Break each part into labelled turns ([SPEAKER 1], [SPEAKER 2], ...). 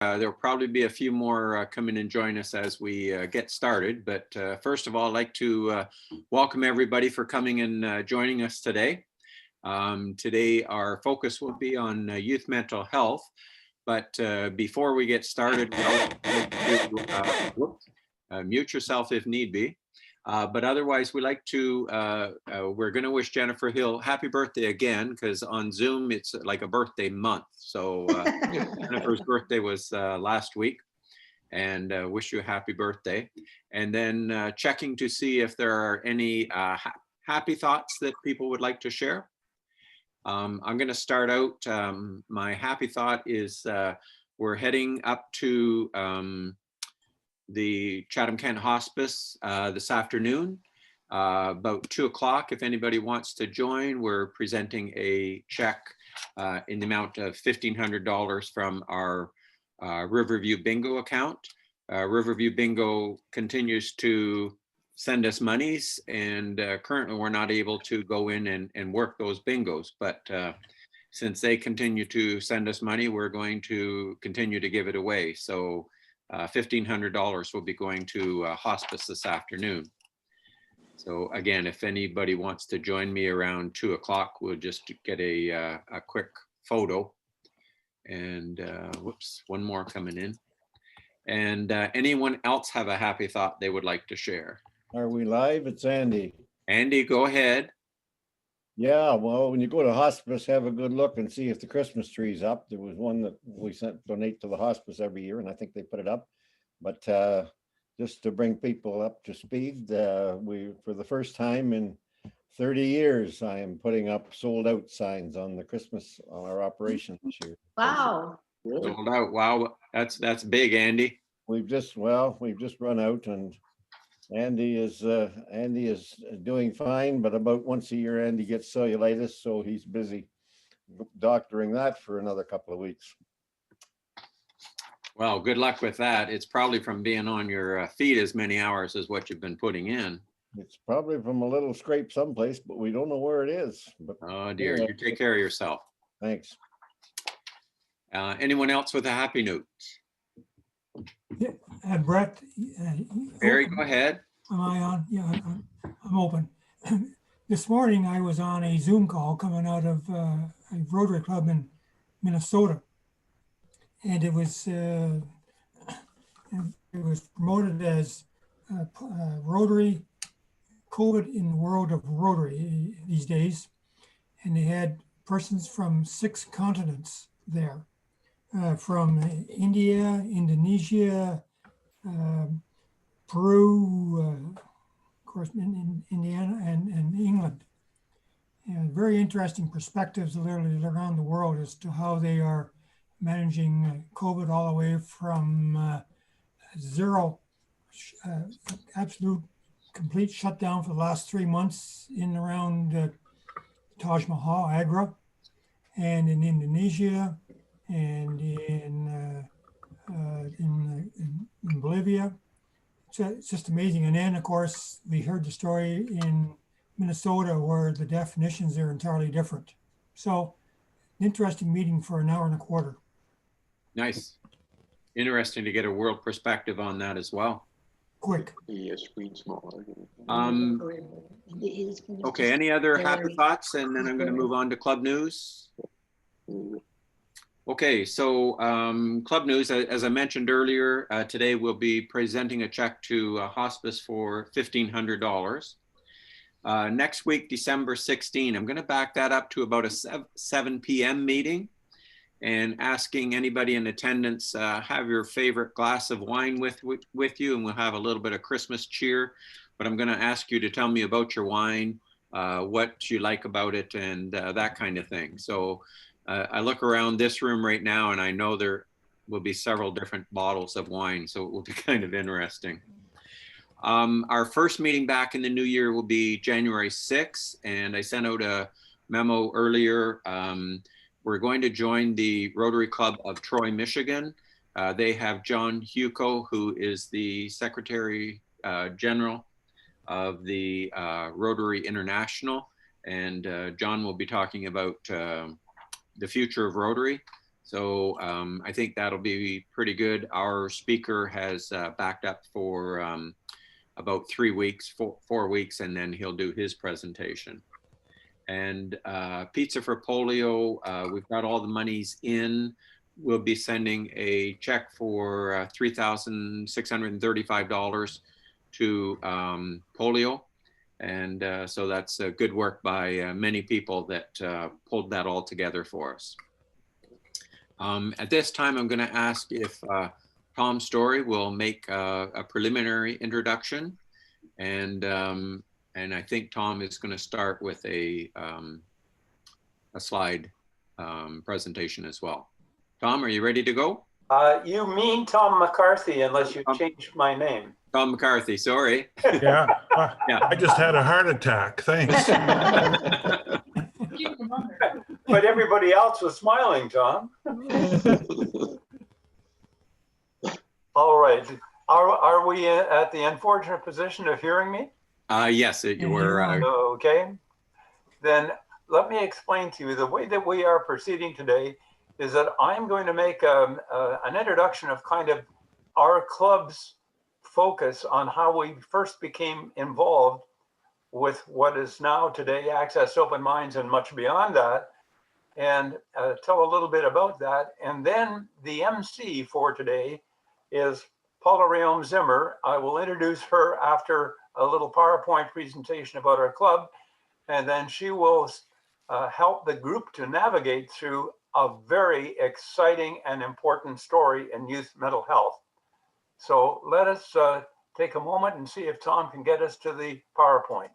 [SPEAKER 1] There'll probably be a few more come in and join us as we get started. But first of all, I'd like to welcome everybody for coming and joining us today. Today, our focus will be on youth mental health. But before we get started, mute yourself if need be. But otherwise, we like to, we're going to wish Jennifer Hill happy birthday again, because on Zoom, it's like a birthday month. So Jennifer's birthday was last week, and wish you a happy birthday. And then checking to see if there are any happy thoughts that people would like to share. I'm going to start out. My happy thought is we're heading up to the Chatham-Kent Hospice this afternoon, about 2 o'clock. If anybody wants to join, we're presenting a check in the amount of $1,500 from our Riverview Bingo account. Riverview Bingo continues to send us monies, and currently we're not able to go in and work those bingos, but since they continue to send us money, we're going to continue to give it away. So $1,500 will be going to hospice this afternoon. So again, if anybody wants to join me around 2 o'clock, we'll just get a quick photo. And whoops, one more coming in. And anyone else have a happy thought they would like to share?
[SPEAKER 2] Are we live? It's Andy.
[SPEAKER 1] Andy, go ahead.
[SPEAKER 2] Yeah, well, when you go to hospice, have a good look and see if the Christmas tree's up. There was one that we donate to the hospice every year, and I think they put it up. But just to bring people up to speed, for the first time in 30 years, I am putting up sold out signs on the Christmas on our operation this year.
[SPEAKER 3] Wow.
[SPEAKER 1] Sold out. Wow, that's big, Andy.
[SPEAKER 2] We've just run out, and Andy is doing fine, but about once a year Andy gets cellulitis, so he's busy doctoring that for another couple of weeks.
[SPEAKER 1] Well, good luck with that. It's probably from being on your feet as many hours as what you've been putting in.
[SPEAKER 2] It's probably from a little scrape someplace, but we don't know where it is. But
[SPEAKER 1] oh dear, you take care of yourself.
[SPEAKER 2] Thanks.
[SPEAKER 1] Anyone else with a happy note?
[SPEAKER 4] Yeah, Brett.
[SPEAKER 1] Barry, go ahead.
[SPEAKER 4] Am I on? Yeah, I'm open. This morning I was on a Zoom call coming out of a Rotary Club in Minnesota, and it was promoted as Rotary COVID in the world of Rotary these days, and they had persons from 6 continents there. From India, Indonesia, Peru, of course, in Indiana and England. And very interesting perspectives literally around the world as to how they are managing COVID all the way from zero, absolute complete shutdown for the last 3 months in around Taj Mahal, Agra, and in Indonesia, and in Bolivia. So it's just amazing. And then, of course, we heard the story in Minnesota where the definitions are entirely different. So, an interesting meeting for an hour and a quarter.
[SPEAKER 1] Nice. Interesting to get a world perspective on that as well.
[SPEAKER 4] Quick.
[SPEAKER 1] Okay, any other happy thoughts? And then I'm going to move on to club news. Okay, so club news, as I mentioned earlier, today we'll be presenting a check to hospice for $1,500. Next week, December 16, I'm going to back that up to about a 7 p.m. meeting and asking anybody in attendance, have your favorite glass of wine with you, and we'll have a little bit of Christmas cheer. But I'm going to ask you to tell me about your wine, what you like about it, and that kind of thing. So I look around this room right now, and I know there will be several different bottles of wine, so it will be kind of interesting. Our first meeting back in the new year will be January 6th, and I sent out a memo earlier. We're going to join the Rotary Club of Troy, Michigan. They have John Huco, who is the Secretary General of the Rotary International, and John will be talking about the future of Rotary. So I think that'll be pretty good. Our speaker has backed up for about 3 weeks, 4 weeks, and then he'll do his presentation. And Pizza for Polio, we've got all the monies in. We'll be sending a check for $3,635 to polio. And so that's good work by many people that pulled that all together for us. At this time, I'm going to ask if Tom Story will make a preliminary introduction. And I think Tom is going to start with a slide presentation as well. Tom, are you ready to go?
[SPEAKER 3] You mean Tom McCarthy, unless you changed my name.
[SPEAKER 1] Tom McCarthy, sorry.
[SPEAKER 5] Yeah,
[SPEAKER 1] Yeah.
[SPEAKER 5] I just had a heart attack. Thanks.
[SPEAKER 3] But everybody else was smiling, Tom. All right. Are we at the unfortunate position of hearing me?
[SPEAKER 1] Yes, you were.
[SPEAKER 3] Okay. Then let me explain to you the way that we are proceeding today is that I'm going to make an introduction of kind of our club's focus on how we first became involved with what is now today Access Open Minds and much beyond that, and tell a little bit about that. And then the MC for today is Paula Reaume-Zimmer. I will introduce her after a little PowerPoint presentation about our club, and then she will help the group to navigate through a very exciting and important story in youth mental health. So let us take a moment and see if Tom can get us to the PowerPoint.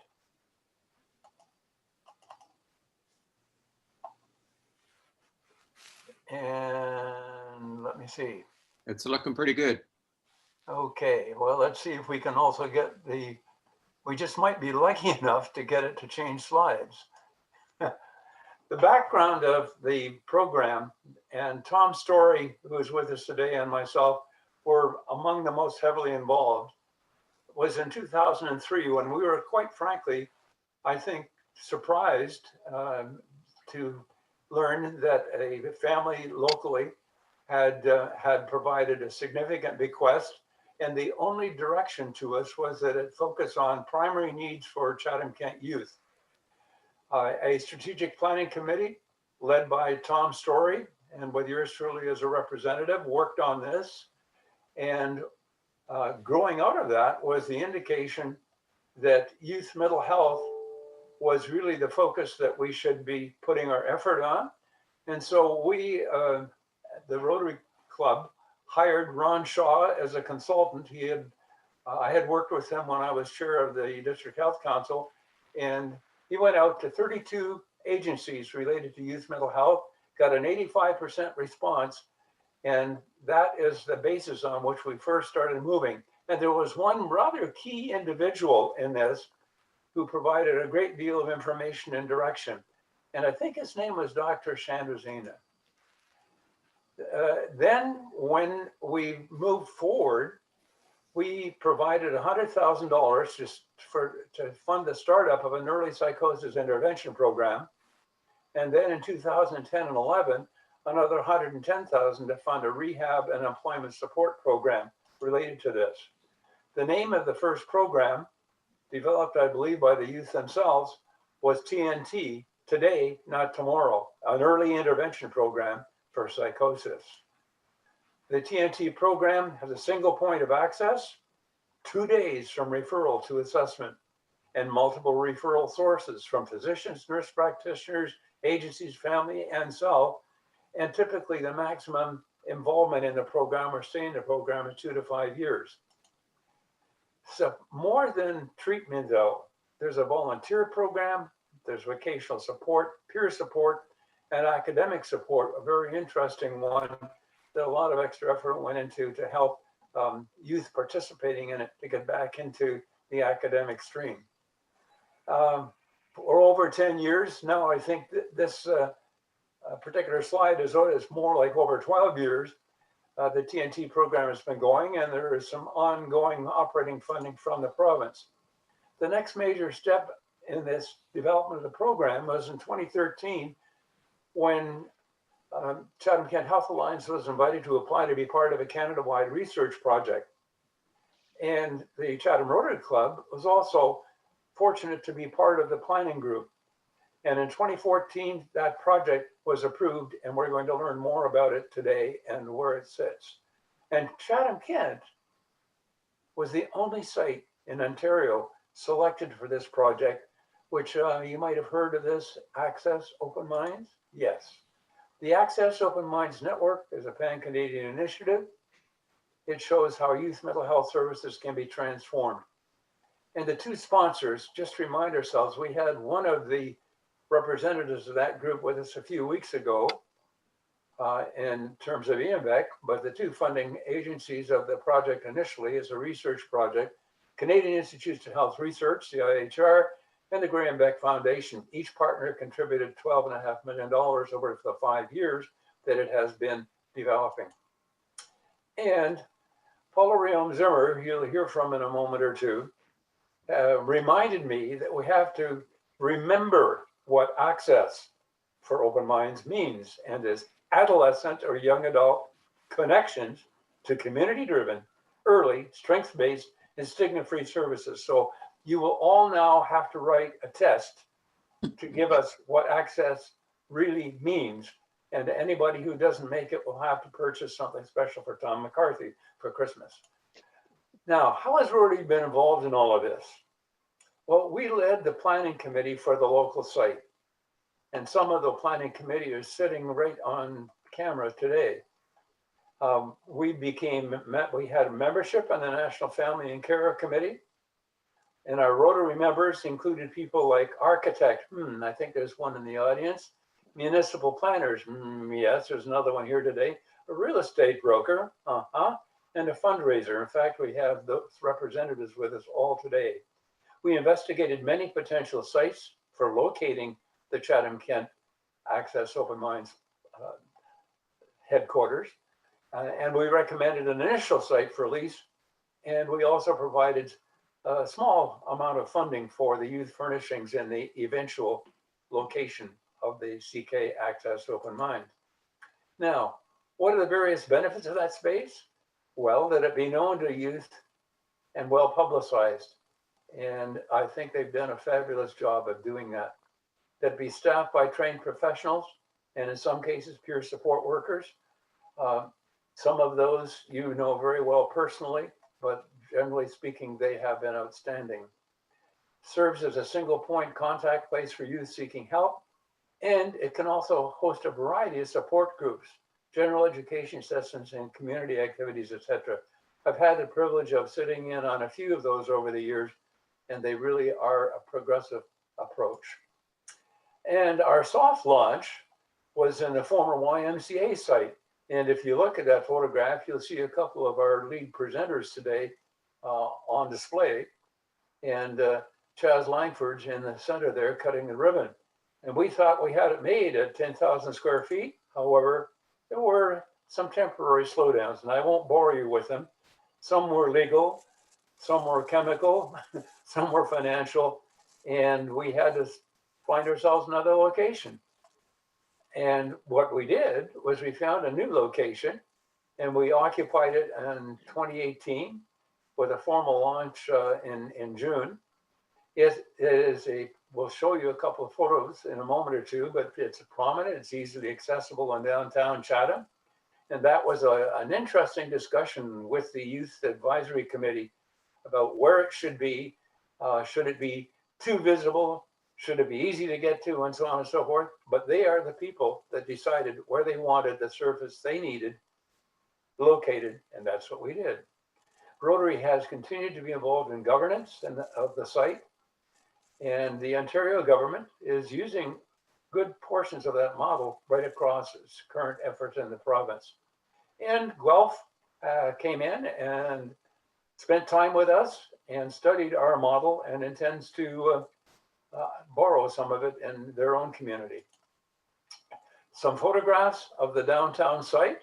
[SPEAKER 3] And let me see.
[SPEAKER 1] It's looking pretty good.
[SPEAKER 3] Okay, well, let's see if we can also get we just might be lucky enough to get it to change slides. The background of the program, and Tom Story, who is with us today, and myself were among the most heavily involved, was in 2003 when we were, quite frankly, I think, surprised to learn that a family locally had provided a significant bequest, and the only direction to us was that it focused on primary needs for Chatham-Kent youth. A strategic planning committee led by Tom Story and with yours truly as a representative worked on this, and growing out of that was the indication that youth mental health was really the focus that we should be putting our effort on. And so we, the Rotary Club, hired Ron Shaw as a consultant. I had worked with him when I was chair of the District Health Council, and he went out to 32 agencies related to youth mental health, got an 85% response, and that is the basis on which we first started moving. And there was one rather key individual in this who provided a great deal of information and direction. And I think his name was Dr. Chandrasena. Then when we moved forward, we provided $100,000 to fund the startup of an early psychosis intervention program. And then in 2010 and 11, another $110,000 to fund a rehab and employment support program related to this. The name of the first program, developed, I believe, by the youth themselves, was TNT, Today, Not Tomorrow, an early intervention program for psychosis. The TNT program has a single point of access, 2 days from referral to assessment, and multiple referral sources from physicians, nurse practitioners, agencies, family, and self. And typically the maximum involvement in the program or stay in the program is 2 to 5 years. So more than treatment though, there's a volunteer program, there's vocational support, peer support, and academic support, a very interesting one that a lot of extra effort went into to help youth participating in it to get back into the academic stream. For over 10 years now, I think this particular slide is more like over 12 years. The TNT program has been going, and there is some ongoing operating funding from the province. The next major step in this development of the program was in 2013, when Chatham-Kent Health Alliance was invited to apply to be part of a Canada-wide research project. And the Chatham Rotary Club was also fortunate to be part of the planning group. And in 2014, that project was approved, and we're going to learn more about it today and where it sits. And Chatham-Kent was the only site in Ontario selected for this project, which you might have heard of this, Access Open Minds. Yes. The Access Open Minds Network is a pan-Canadian initiative. It shows how youth mental health services can be transformed. And the two sponsors, just to remind ourselves, we had one of the representatives of that group with us a few weeks ago in terms of Ian Boeckh, but the two funding agencies of the project initially is a research project, Canadian Institutes of Health Research, the IHR, and the Graham Boeckh Foundation. Each partner contributed $12.5 million over the 5 years that it has been developing. And Paula Reaume-Zimmer, who you'll hear from in a moment or two, reminded me that we have to remember what access for open minds means, and is adolescent or young adult connections to community-driven, early, strength-based, and stigma-free services. So you will all now have to write a test to give us what access really means. And anybody who doesn't make it will have to purchase something special for Tom McCarthy for Christmas. Now, how has Rotary been involved in all of this? Well, we led the planning committee for the local site. And some of the planning committee is sitting right on camera today. We had a membership on the National Family and Care Committee. And our Rotary members included people like architect, I think there's one in the audience, municipal planners, yes, there's another one here today, a real estate broker, and a fundraiser. In fact, we have those representatives with us all today. We investigated many potential sites for locating the Chatham-Kent Access Open Minds headquarters. And we recommended an initial site for lease. And we also provided a small amount of funding for the youth furnishings in the eventual location of the CK Access Open Mind. Now, what are the various benefits of that space? Well, that it be known to youth and well publicized. And I think they've done a fabulous job of doing that. That be staffed by trained professionals, and in some cases, peer support workers. Some of those you know very well personally, but generally speaking, they have been outstanding. Serves as a single point contact place for youth seeking help, and it can also host a variety of support groups, general education sessions, and community activities, etc. I've had the privilege of sitting in on a few of those over the years, and they really are a progressive approach. And our soft launch was in the former YMCA site. And if you look at that photograph, you'll see a couple of our lead presenters today on display. And Chaz Langford's in the center there cutting the ribbon. And we thought we had it made at 10,000 square feet. However, there were some temporary slowdowns, and I won't bore you with them. Some were legal, some were chemical, some were financial, and we had to find ourselves another location. And what we did was we found a new location, and we occupied it in 2018 with a formal launch in June. It is we'll show you a couple of photos in a moment or two, but it's prominent, it's easily accessible in downtown Chatham. And that was an interesting discussion with the Youth Advisory Committee about where it should be. Should it be too visible? Should it be easy to get to, and so on and so forth? But they are the people that decided where they wanted the service they needed located, and that's what we did. Rotary has continued to be involved in governance of the site, and the Ontario government is using good portions of that model right across its current efforts in the province. And Guelph came in and spent time with us and studied our model and intends to borrow some of it in their own community. Some photographs of the downtown site,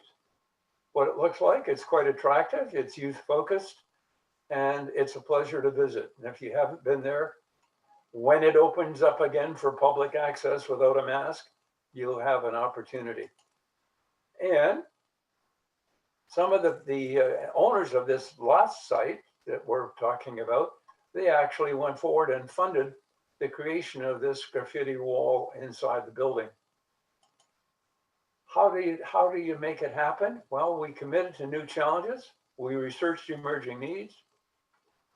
[SPEAKER 3] what it looks like. It's quite attractive, it's youth focused, and it's a pleasure to visit. And if you haven't been there, when it opens up again for public access without a mask, you'll have an opportunity. And some of the owners of this last site that we're talking about, they actually went forward and funded the creation of this graffiti wall inside the building. How do you make it happen? Well, we committed to new challenges. We researched emerging needs.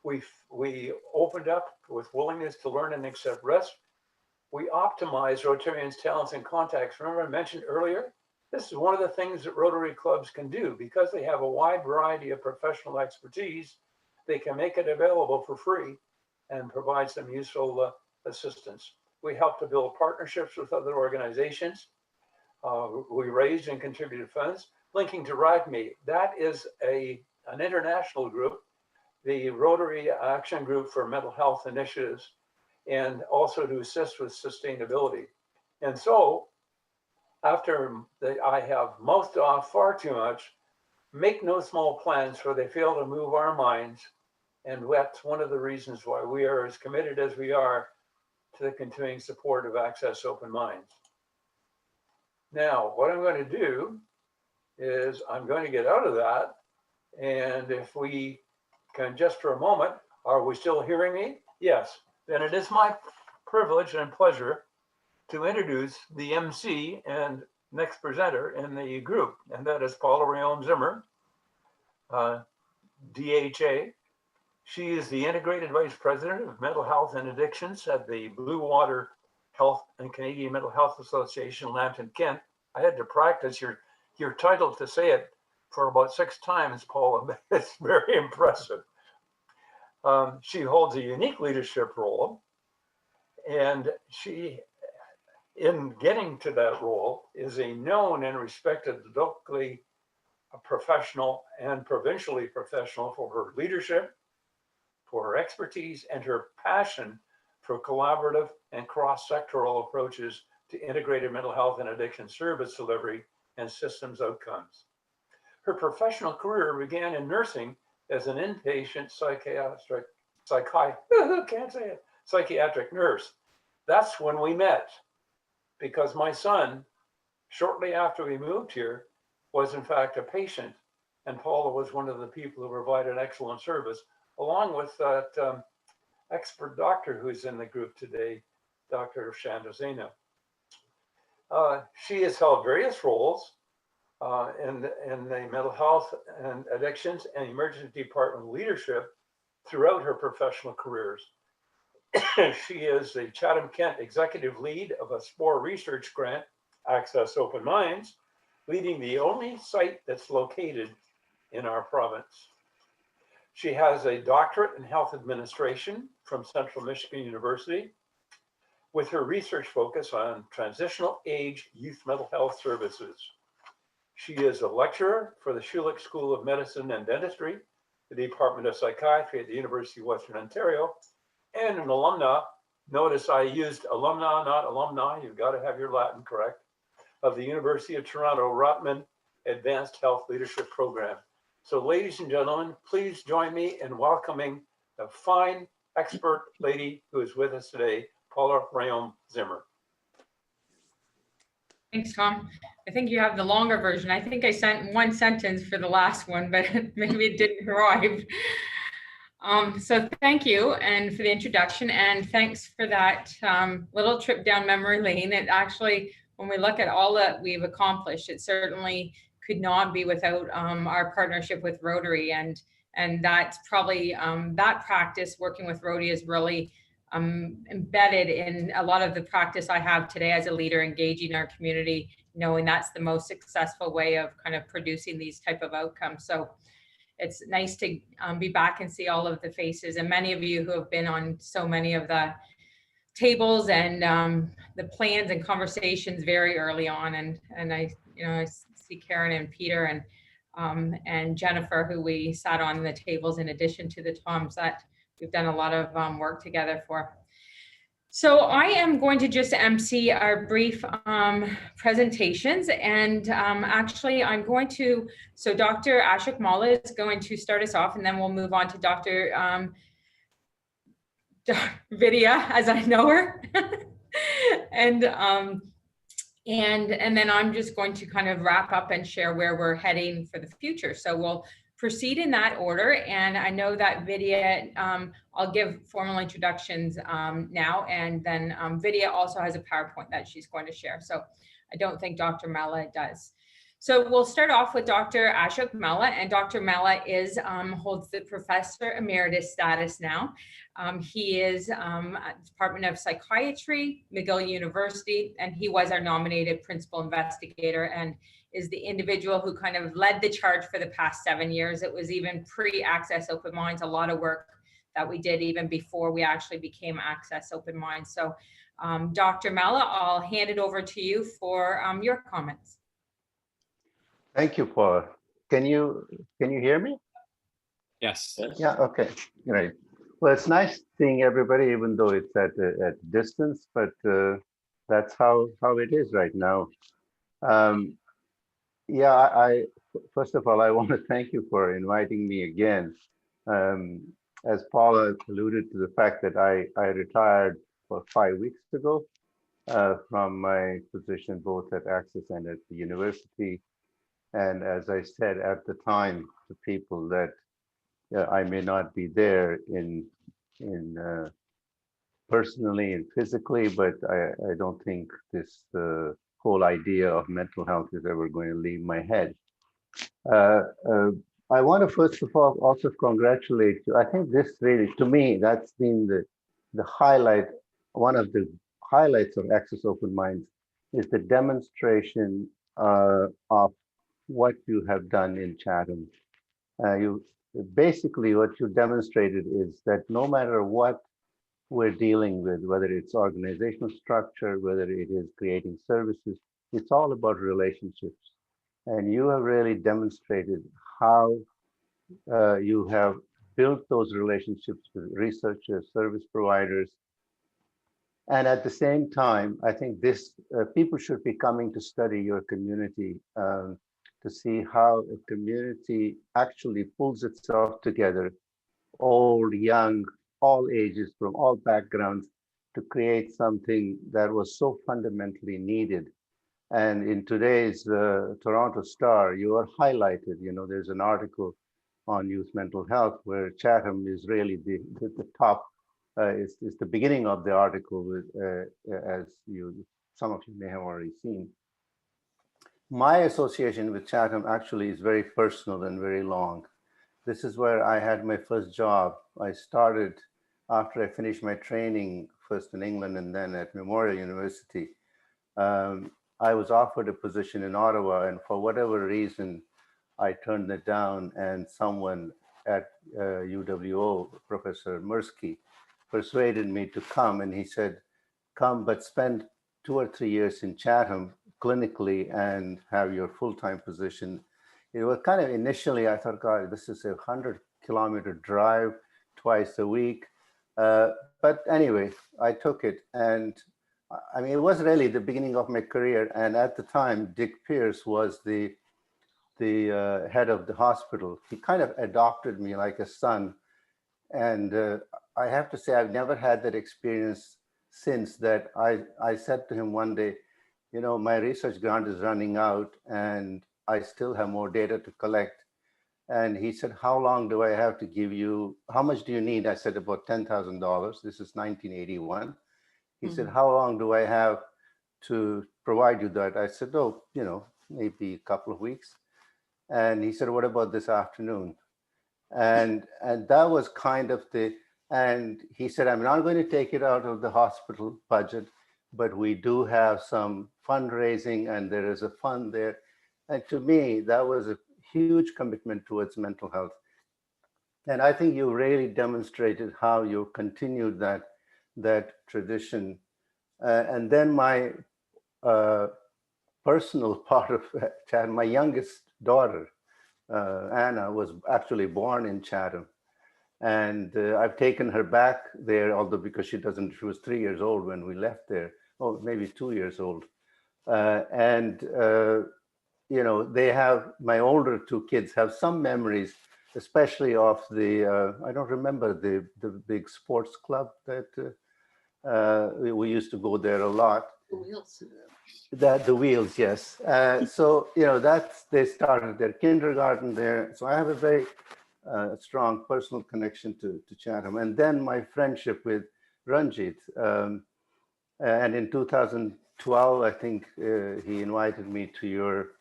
[SPEAKER 3] We opened up with willingness to learn and accept risk. We optimized Rotarians' talents and contacts. Remember I mentioned earlier, this is one of the things that Rotary clubs can do because they have a wide variety of professional expertise. They can make it available for free and provide some useful assistance. We helped to build partnerships with other organizations. We raised and contributed funds. Linking to RAGME, that is an international group, the Rotary Action Group for Mental Health Initiatives, and also to assist with sustainability. And so, after I have mouthed off far too much, make no small plans, for they fail to move our minds. And that's one of the reasons why we are as committed as we are to the continuing support of Access Open Minds. Now, what I'm going to do is I'm going to get out of that. And if we can just for a moment, are we still hearing me? Yes. Then it is my privilege and pleasure to introduce the MC and next presenter in the group, and that is Paula Reaume-Zimmer, DHA. She is the Integrated Vice President of Mental Health and Addictions at the Blue Water Health and Canadian Mental Health Association, Chatham-Kent. I had to practice your title to say it for about 6 times, Paula. It's very impressive. She holds a unique leadership role, and she, in getting to that role, is a known and respected locally professional and provincially professional for her leadership, for her expertise, and her passion for collaborative and cross-sectoral approaches to integrated mental health and addiction service delivery and systems outcomes. Her professional career began in nursing as an inpatient psychiatric nurse. That's when we met, because my son, shortly after we moved here, was in fact a patient, and Paula was one of the people who provided excellent service, along with that expert doctor who's in the group today, Dr. Chandrasena. She has held various roles in the mental health and addictions and emergency department leadership throughout her professional careers. She is the Chatham-Kent executive lead of a SPORE research grant, Access Open Minds, leading the only site that's located in our province. She has a doctorate in health administration from Central Michigan University, with her research focus on transitional age youth mental health services. She is a lecturer for the Schulich School of Medicine and Dentistry, the Department of Psychiatry at the University of Western Ontario, and an alumna. Notice I used alumna, not alumni. You've got to have your Latin correct. Of the University of Toronto Rotman Advanced Health Leadership Program. So ladies and gentlemen, please join me in welcoming the fine expert lady who is with us today, Paula Reaume-Zimmer.
[SPEAKER 6] Thanks, Tom. I think you have the longer version. I think I sent one sentence for the last one, but maybe it didn't arrive. So thank you and for the introduction, and thanks for that little trip down memory lane. It actually, when we look at all that we've accomplished, it certainly could not be without our partnership with Rotary, and that's probably that practice working with Rotary is really embedded in a lot of the practice I have today as a leader, engaging our community, knowing that's the most successful way of kind of producing these type of outcomes. So it's nice to be back and see all of the faces, and many of you who have been on so many of the tables and the plans and conversations very early on. And I see Karen and Peter and Jennifer, who we sat on the tables in addition to the Toms that we've done a lot of work together for. So I am going to just MC our brief presentations, and actually I'm going to, so Dr. Ashok Malla is going to start us off, and then we'll move on to Dr. Vidya, as I know her. And And then I'm just going to kind of wrap up and share where we're heading for the future. So we'll proceed in that order. And I know that Vidya, I'll give formal introductions now, and then Vidya also has a PowerPoint that she's going to share. So I don't think Dr. Malla does. So we'll start off with Dr. Ashok Malla, and Dr. Malla holds the Professor Emeritus status now. He is at the Department of Psychiatry, McGill University, and he was our nominated principal investigator and is the individual who kind of led the charge for the past 7 years. It was even pre-Access Open Minds, a lot of work that we did even before we actually became Access Open Minds. So Dr. Malla, I'll hand it over to you for your comments.
[SPEAKER 7] Thank you, Paula. Can you hear me?
[SPEAKER 1] Yes.
[SPEAKER 7] Yeah, okay, great. Well, it's nice seeing everybody, even though it's at distance, but that's how it is right now. Yeah, I first of all, I want to thank you for inviting me again. As Paula alluded to the fact that I retired 5 weeks ago from my position both at Access and at the university. And as I said at the time to people that I may not be there in personally and physically, but I don't think this whole idea of mental health is ever going to leave my head. I want to first of all also congratulate you. I think this really, to me, that's been the highlight. One of the highlights of Access Open Minds is the demonstration of what you have done in Chatham. Basically what you demonstrated is that no matter what we're dealing with, whether it's organizational structure, whether it is creating services, it's all about relationships. And you have really demonstrated how you have built those relationships with researchers, service providers. And at the same time, I think this people should be coming to study your community to see how a community actually pulls itself together, old, young, all ages, from all backgrounds, to create something that was so fundamentally needed. And in today's Toronto Star, you are highlighted. You know, there's an article on youth mental health where Chatham is really the top. It's the beginning of the article, as some of you may have already seen. My association with Chatham actually is very personal and very long. This is where I had my first job. I started after I finished my training, first in England and then at Memorial University. I was offered a position in Ottawa, and for whatever reason, I turned it down, and someone at YWHO, Professor Mirsky, persuaded me to come, and he said, come, but spend 2 or 3 years in Chatham clinically and have your full-time position. It was kind of initially, I thought, God, this is a 100-kilometer drive twice a week. But anyway, I took it. And I mean, it was really the beginning of my career. And at the time, Dick Pierce was the head of the hospital. He kind of adopted me like a son. And I have to say, I've never had that experience since that. I said to him one day, you know, my research grant is running out and I still have more data to collect. And he said, how long do I have to give you? How much do you need? I said, about $10,000. This is 1981. He said, how long do I have to provide you that? I said, oh, you know, maybe a couple of weeks. And he said, what about this afternoon? And that was kind of and he said, I'm not going to take it out of the hospital budget, but we do have some fundraising and there is a fund there. And to me, that was a huge commitment towards mental health. And I think you really demonstrated how you continued that tradition. And then my personal part of Chatham, my youngest daughter, Anna, was actually born in Chatham. And I've taken her back there, although because she was 3 years old when we left there, or maybe 2 years old. You know, my older 2 kids have some memories, especially of I don't remember the big sports club that we used to go there a lot.
[SPEAKER 8] The wheels.
[SPEAKER 7] The wheels, yes. So, they started their kindergarten there. So I have a very strong personal connection to Chatham. And then my friendship with Ranjith. And in 2012, I think he invited me to your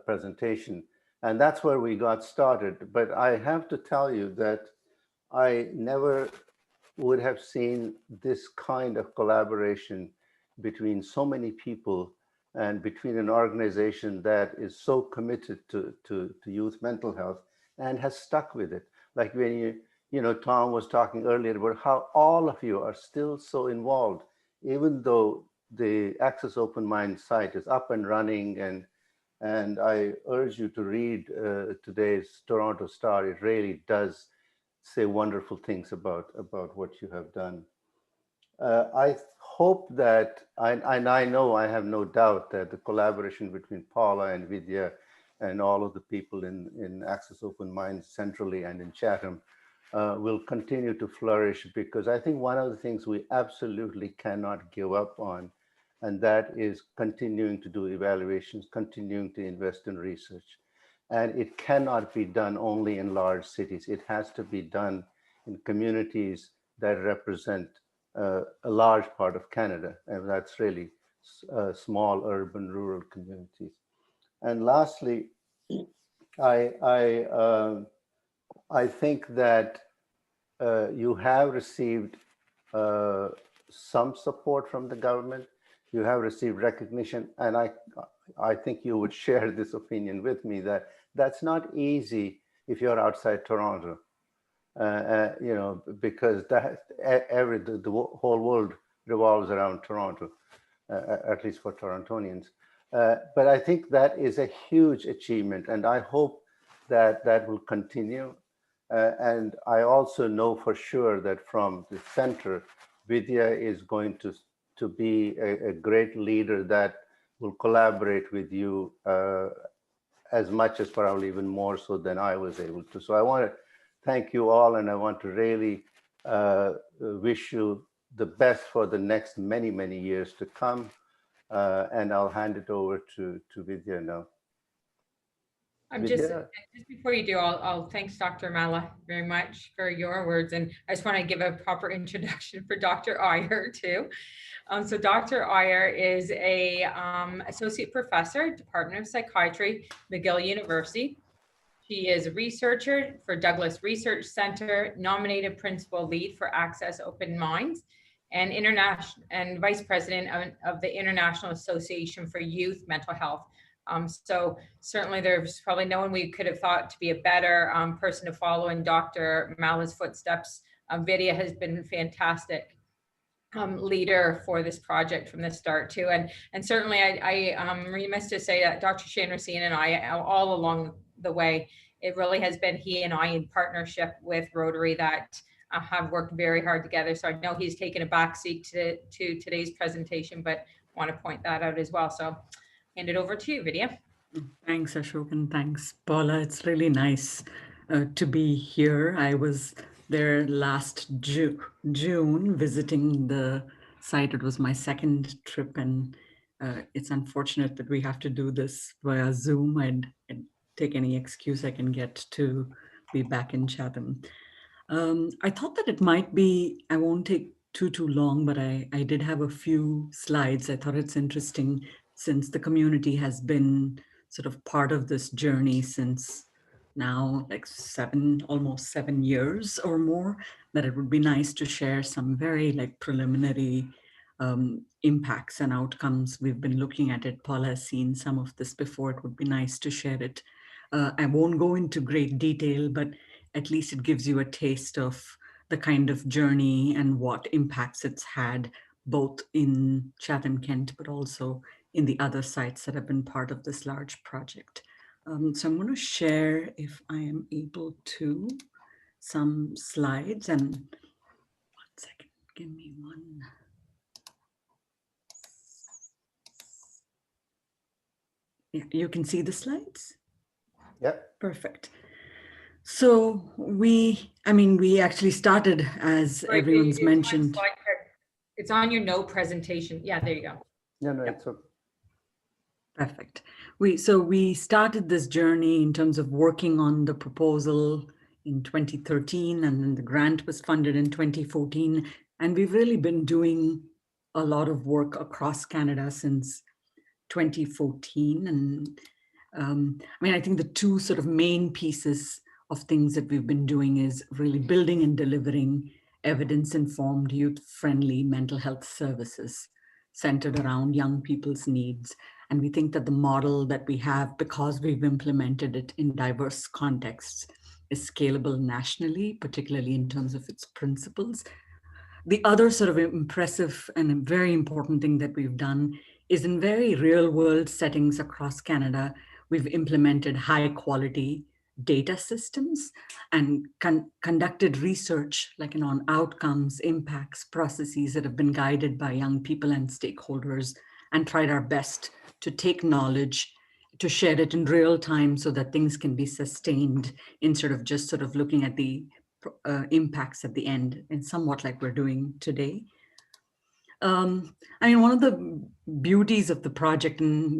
[SPEAKER 7] presentation. And that's where we got started. But I have to tell you that I never would have seen this kind of collaboration between so many people and between an organization that is so committed to youth mental health and has stuck with it. Like when Tom was talking earlier about how all of you are still so involved, even though the Access Open Mind site is up and running. And I urge you to read today's Toronto Star. It really does say wonderful things about what you have done. I hope that, and I know, I have no doubt that the collaboration between Paula and Vidya and all of the people in Access Open Minds centrally and in Chatham will continue to flourish, because I think one of the things we absolutely cannot give up on, and that is continuing to do evaluations, continuing to invest in research. And it cannot be done only in large cities. It has to be done in communities that represent a large part of Canada, and that's really small urban rural communities. And lastly, I think that you have received some support from the government. You have received recognition, and I think you would share this opinion with me that that's not easy if you're outside Toronto. Because the whole world revolves around Toronto, at least for Torontonians. But I think that is a huge achievement, and I hope that that will continue. And I also know for sure that from the center, Vidya is going to be a great leader that will collaborate with you as much as probably even more so than I was able to. So I want to thank you all, and I want to really wish you the best for the next many, many years to come. And I'll hand it over to Vidya now.
[SPEAKER 6] Just before you do, I'll thanks Dr. Malla very much for your words. And I just want to give a proper introduction for Dr. Iyer too. So Dr. Iyer is a associate professor, Department of Psychiatry, McGill University. She is a researcher for Douglas Research Center, nominated principal lead for Access Open Minds, and vice president of the International Association for Youth Mental Health. So certainly there's probably no one we could have thought to be a better person to follow in Dr. Malla's footsteps. Vidya has been a fantastic leader for this project from the start too. And certainly I remiss to say that Dr. Chandrasena and I, all along the way, it really has been he and I in partnership with Rotary that have worked very hard together. So I know he's taken a backseat to today's presentation, but want to point that out as well. So hand it over to you, Vidya.
[SPEAKER 8] Thanks, Ashok, and thanks, Paula. It's really nice to be here. I was there last June visiting the site. It was my second trip, and it's unfortunate that we have to do this via Zoom. I'd take any excuse I can get to be back in Chatham. I thought that it might be, I won't take too long, but I did have a few slides. I thought it's interesting since the community has been sort of part of this journey since now like almost 7 years or more, that it would be nice to share some very like preliminary impacts and outcomes. We've been looking at it. Paula has seen some of this before. It would be nice to share it. I won't go into great detail, but at least it gives you a taste of the kind of journey and what impacts it's had both in Chatham-Kent, but also in the other sites that have been part of this large project. So I'm going to share, if I am able to, some slides. And 1 second, give me one. Yeah, you can see the slides?
[SPEAKER 7] Yep.
[SPEAKER 8] Perfect. So we actually started, as everyone's mentioned.
[SPEAKER 6] It's on your note presentation. Yeah, there you go.
[SPEAKER 7] No, no,
[SPEAKER 8] Yep.
[SPEAKER 7] it's okay.
[SPEAKER 8] Perfect. We started this journey in terms of working on the proposal in 2013, and then the grant was funded in 2014. And we've really been doing a lot of work across Canada since 2014. And I mean, I think the two sort of main pieces of things that we've been doing is really building and delivering evidence-informed, youth-friendly mental health services centered around young people's needs. And we think that the model that we have, because we've implemented it in diverse contexts, is scalable nationally, particularly in terms of its principles. The other sort of impressive and a very important thing that we've done is in very real world settings across Canada, we've implemented high quality data systems and conducted research like on outcomes, impacts, processes that have been guided by young people and stakeholders, and tried our best to take knowledge, to share it in real time so that things can be sustained instead of just sort of looking at the impacts at the end, and somewhat like we're doing today. I mean, one of the beauties of the project, and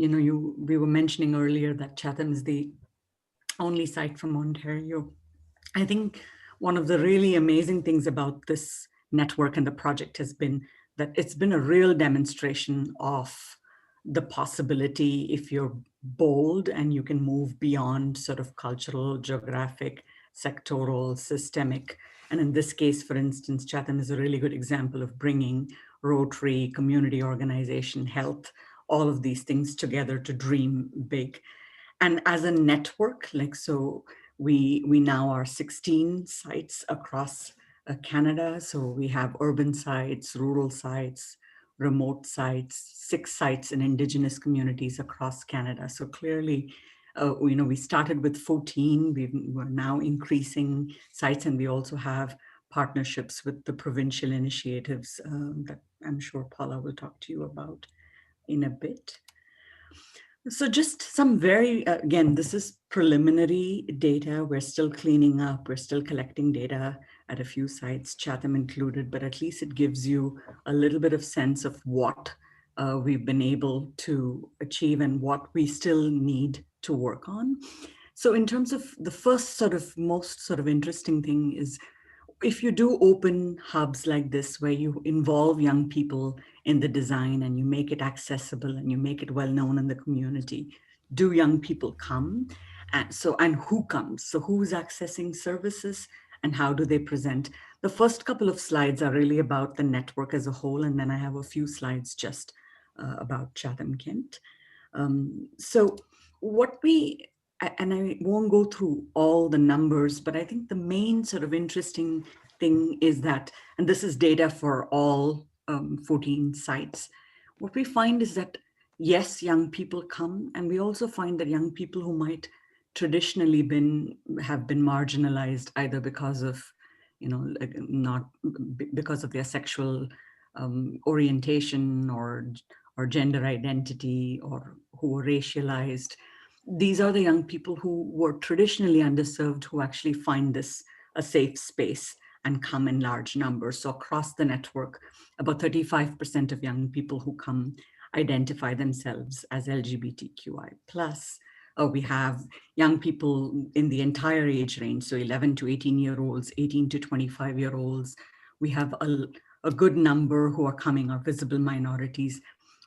[SPEAKER 8] we were mentioning earlier that Chatham is the only site from Ontario. I think one of the really amazing things about this network and the project has been that it's been a real demonstration of the possibility, if you're bold and you can move beyond sort of cultural, geographic, sectoral, systemic. And in this case, for instance, Chatham is a really good example of bringing Rotary, community organization, health, all of these things together to dream big. And as a network, like, so we now are 16 sites across Canada. So we have urban sites, rural sites, remote sites, 6 sites in Indigenous communities across Canada. So clearly, we started with 14, we're now increasing sites, and we also have partnerships with the provincial initiatives that I'm sure Paula will talk to you about in a bit. So just some very, again, this is preliminary data. We're still cleaning up, we're still collecting data at a few sites, Chatham included, but at least it gives you a little bit of sense of what we've been able to achieve and what we still need to work on. So in terms of the first sort of most sort of interesting thing is, if you do open hubs like this, where you involve young people in the design and you make it accessible and you make it well known in the community, do young people come? And who comes? So who's accessing services and how do they present? The first couple of slides are really about the network as a whole, and then I have a few slides just about Chatham-Kent. So what and I won't go through all the numbers, but I think the main sort of interesting thing is that, and this is data for all 14 sites, what we find is that, yes, young people come, and we also find that young people who might traditionally have been marginalized either because of, not because of their sexual orientation or gender identity, or who were racialized. These are the young people who were traditionally underserved who actually find this a safe space and come in large numbers. So across the network, about 35% of young people who come identify themselves as LGBTQI+. We have young people in the entire age range, so 11 to 18-year-olds, 18 to 25-year-olds. We have a good number who are coming are visible minorities.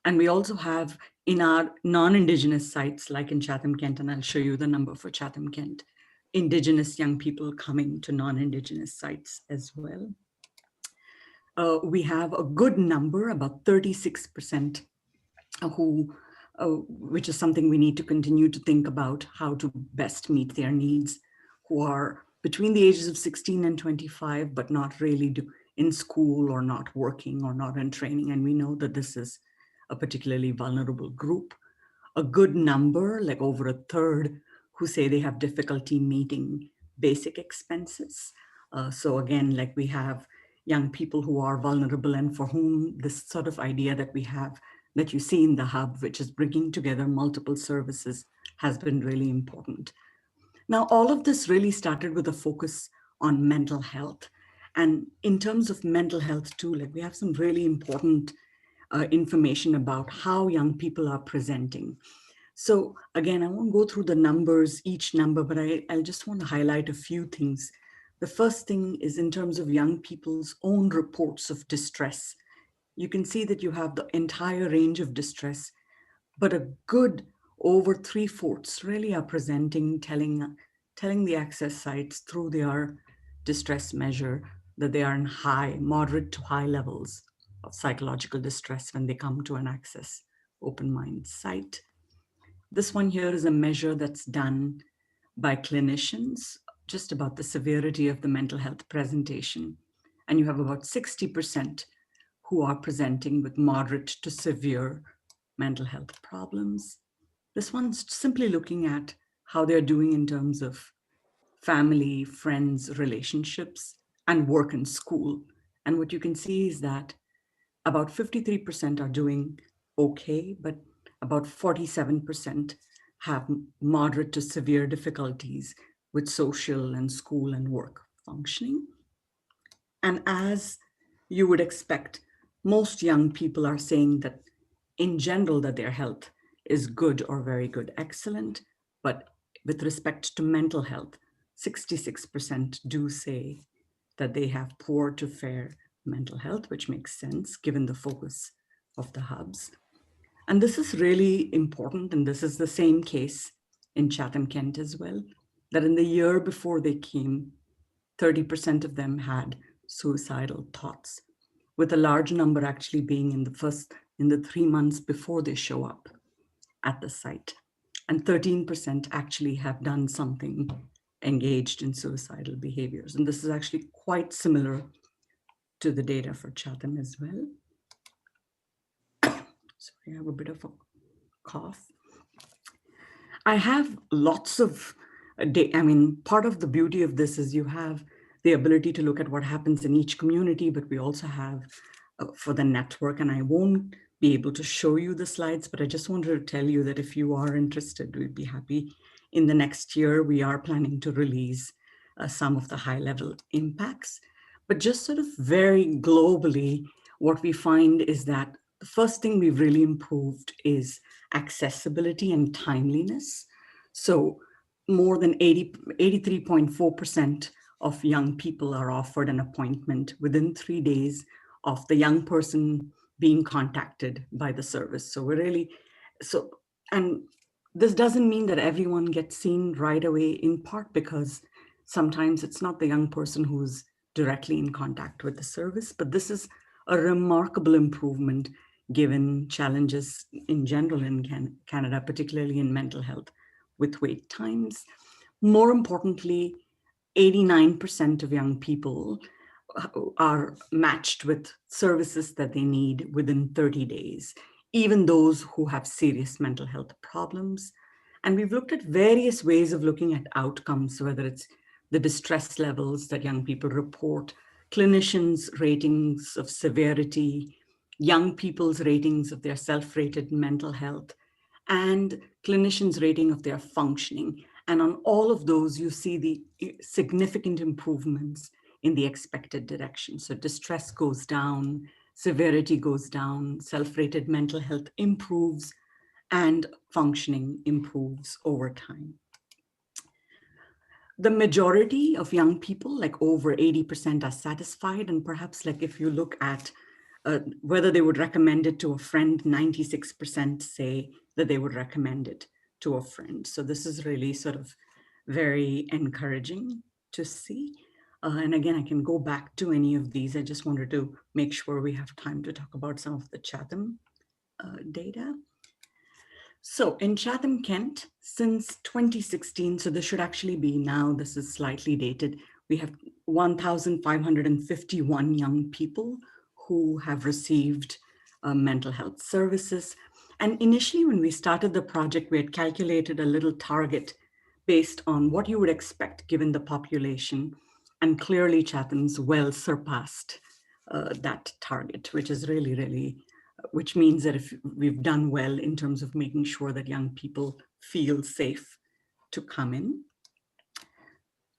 [SPEAKER 8] And we also have in our non-Indigenous sites, like in Chatham-Kent, and I'll show you the number for Chatham-Kent, Indigenous young people coming to non-Indigenous sites as well. We have a good number, about 36%, which is something we need to continue to think about how to best meet their needs, who are between the ages of 16 and 25, but not really in school or not working or not in training. And we know that this is a particularly vulnerable group. A good number, like over a third, who say they have difficulty meeting basic expenses. So again, like we have young people who are vulnerable and for whom this sort of idea that we have, that you see in the hub, which is bringing together multiple services, has been really important. Now, all of this really started with a focus on mental health. And in terms of mental health too, like we have some really important information about how young people are presenting. So again, I won't go through the numbers, each number, but I just want to highlight a few things. The first thing is in terms of young people's own reports of distress. You can see that you have the entire range of distress, but a good over 3/4 really are presenting, telling the access sites through their distress measure that they are in high, moderate to high levels of psychological distress when they come to an access open mind site. This one here is a measure that's done by clinicians, just about the severity of the mental health presentation. And you have about 60% who are presenting with moderate to severe mental health problems. This one's simply looking at how they're doing in terms of family, friends, relationships, and work and school. And what you can see is that about 53% are doing okay, but about 47% have moderate to severe difficulties with social and school and work functioning. And as you would expect, most young people are saying that in general that their health is good or very good, excellent. But with respect to mental health, 66% do say that they have poor to fair mental health, which makes sense given the focus of the hubs. And this is really important, and this is the same case in Chatham-Kent as well, that in the year before they came, 30% of them had suicidal thoughts, with a large number actually being in the 3 months before they show up at the site. And 13% actually have done something, engaged in suicidal behaviors. And this is actually quite similar to the data for Chatham as well. Sorry, I have a bit of a cough. I have lots of data. I mean, part of the beauty of this is you have the ability to look at what happens in each community, but we also have for the network, and I won't be able to show you the slides, but I just wanted to tell you that if you are interested, we'd be happy. In the next year, we are planning to release some of the high-level impacts. But just sort of very globally, what we find is that the first thing we've really improved is accessibility and timeliness. So more than 83.4% of young people are offered an appointment within 3 days of the young person being contacted by the service. So we're really, and this doesn't mean that everyone gets seen right away, in part because sometimes it's not the young person who's directly in contact with the service, but this is a remarkable improvement given challenges in general in Canada, particularly in mental health with wait times. More importantly, 89% of young people are matched with services that they need within 30 days, even those who have serious mental health problems. And we've looked at various ways of looking at outcomes, whether it's the distress levels that young people report, clinicians' ratings of severity, young people's ratings of their self-rated mental health, and clinicians' rating of their functioning. And on all of those, you see the significant improvements in the expected direction. So distress goes down, severity goes down, self-rated mental health improves, and functioning improves over time. The majority of young people, like over 80%, are satisfied. And perhaps like if you look at whether they would recommend it to a friend, 96% say that they would recommend it to a friend. So this is really sort of very encouraging to see. And again, I can go back to any of these. I just wanted to make sure we have time to talk about some of the Chatham data. So in Chatham-Kent, since 2016, so this should actually be now, this is slightly dated, we have 1,551 young people who have received mental health services. And initially when we started the project, we had calculated a little target based on what you would expect given the population. And clearly Chatham's well surpassed that target, which is really, really, which means that if we've done well in terms of making sure that young people feel safe to come in.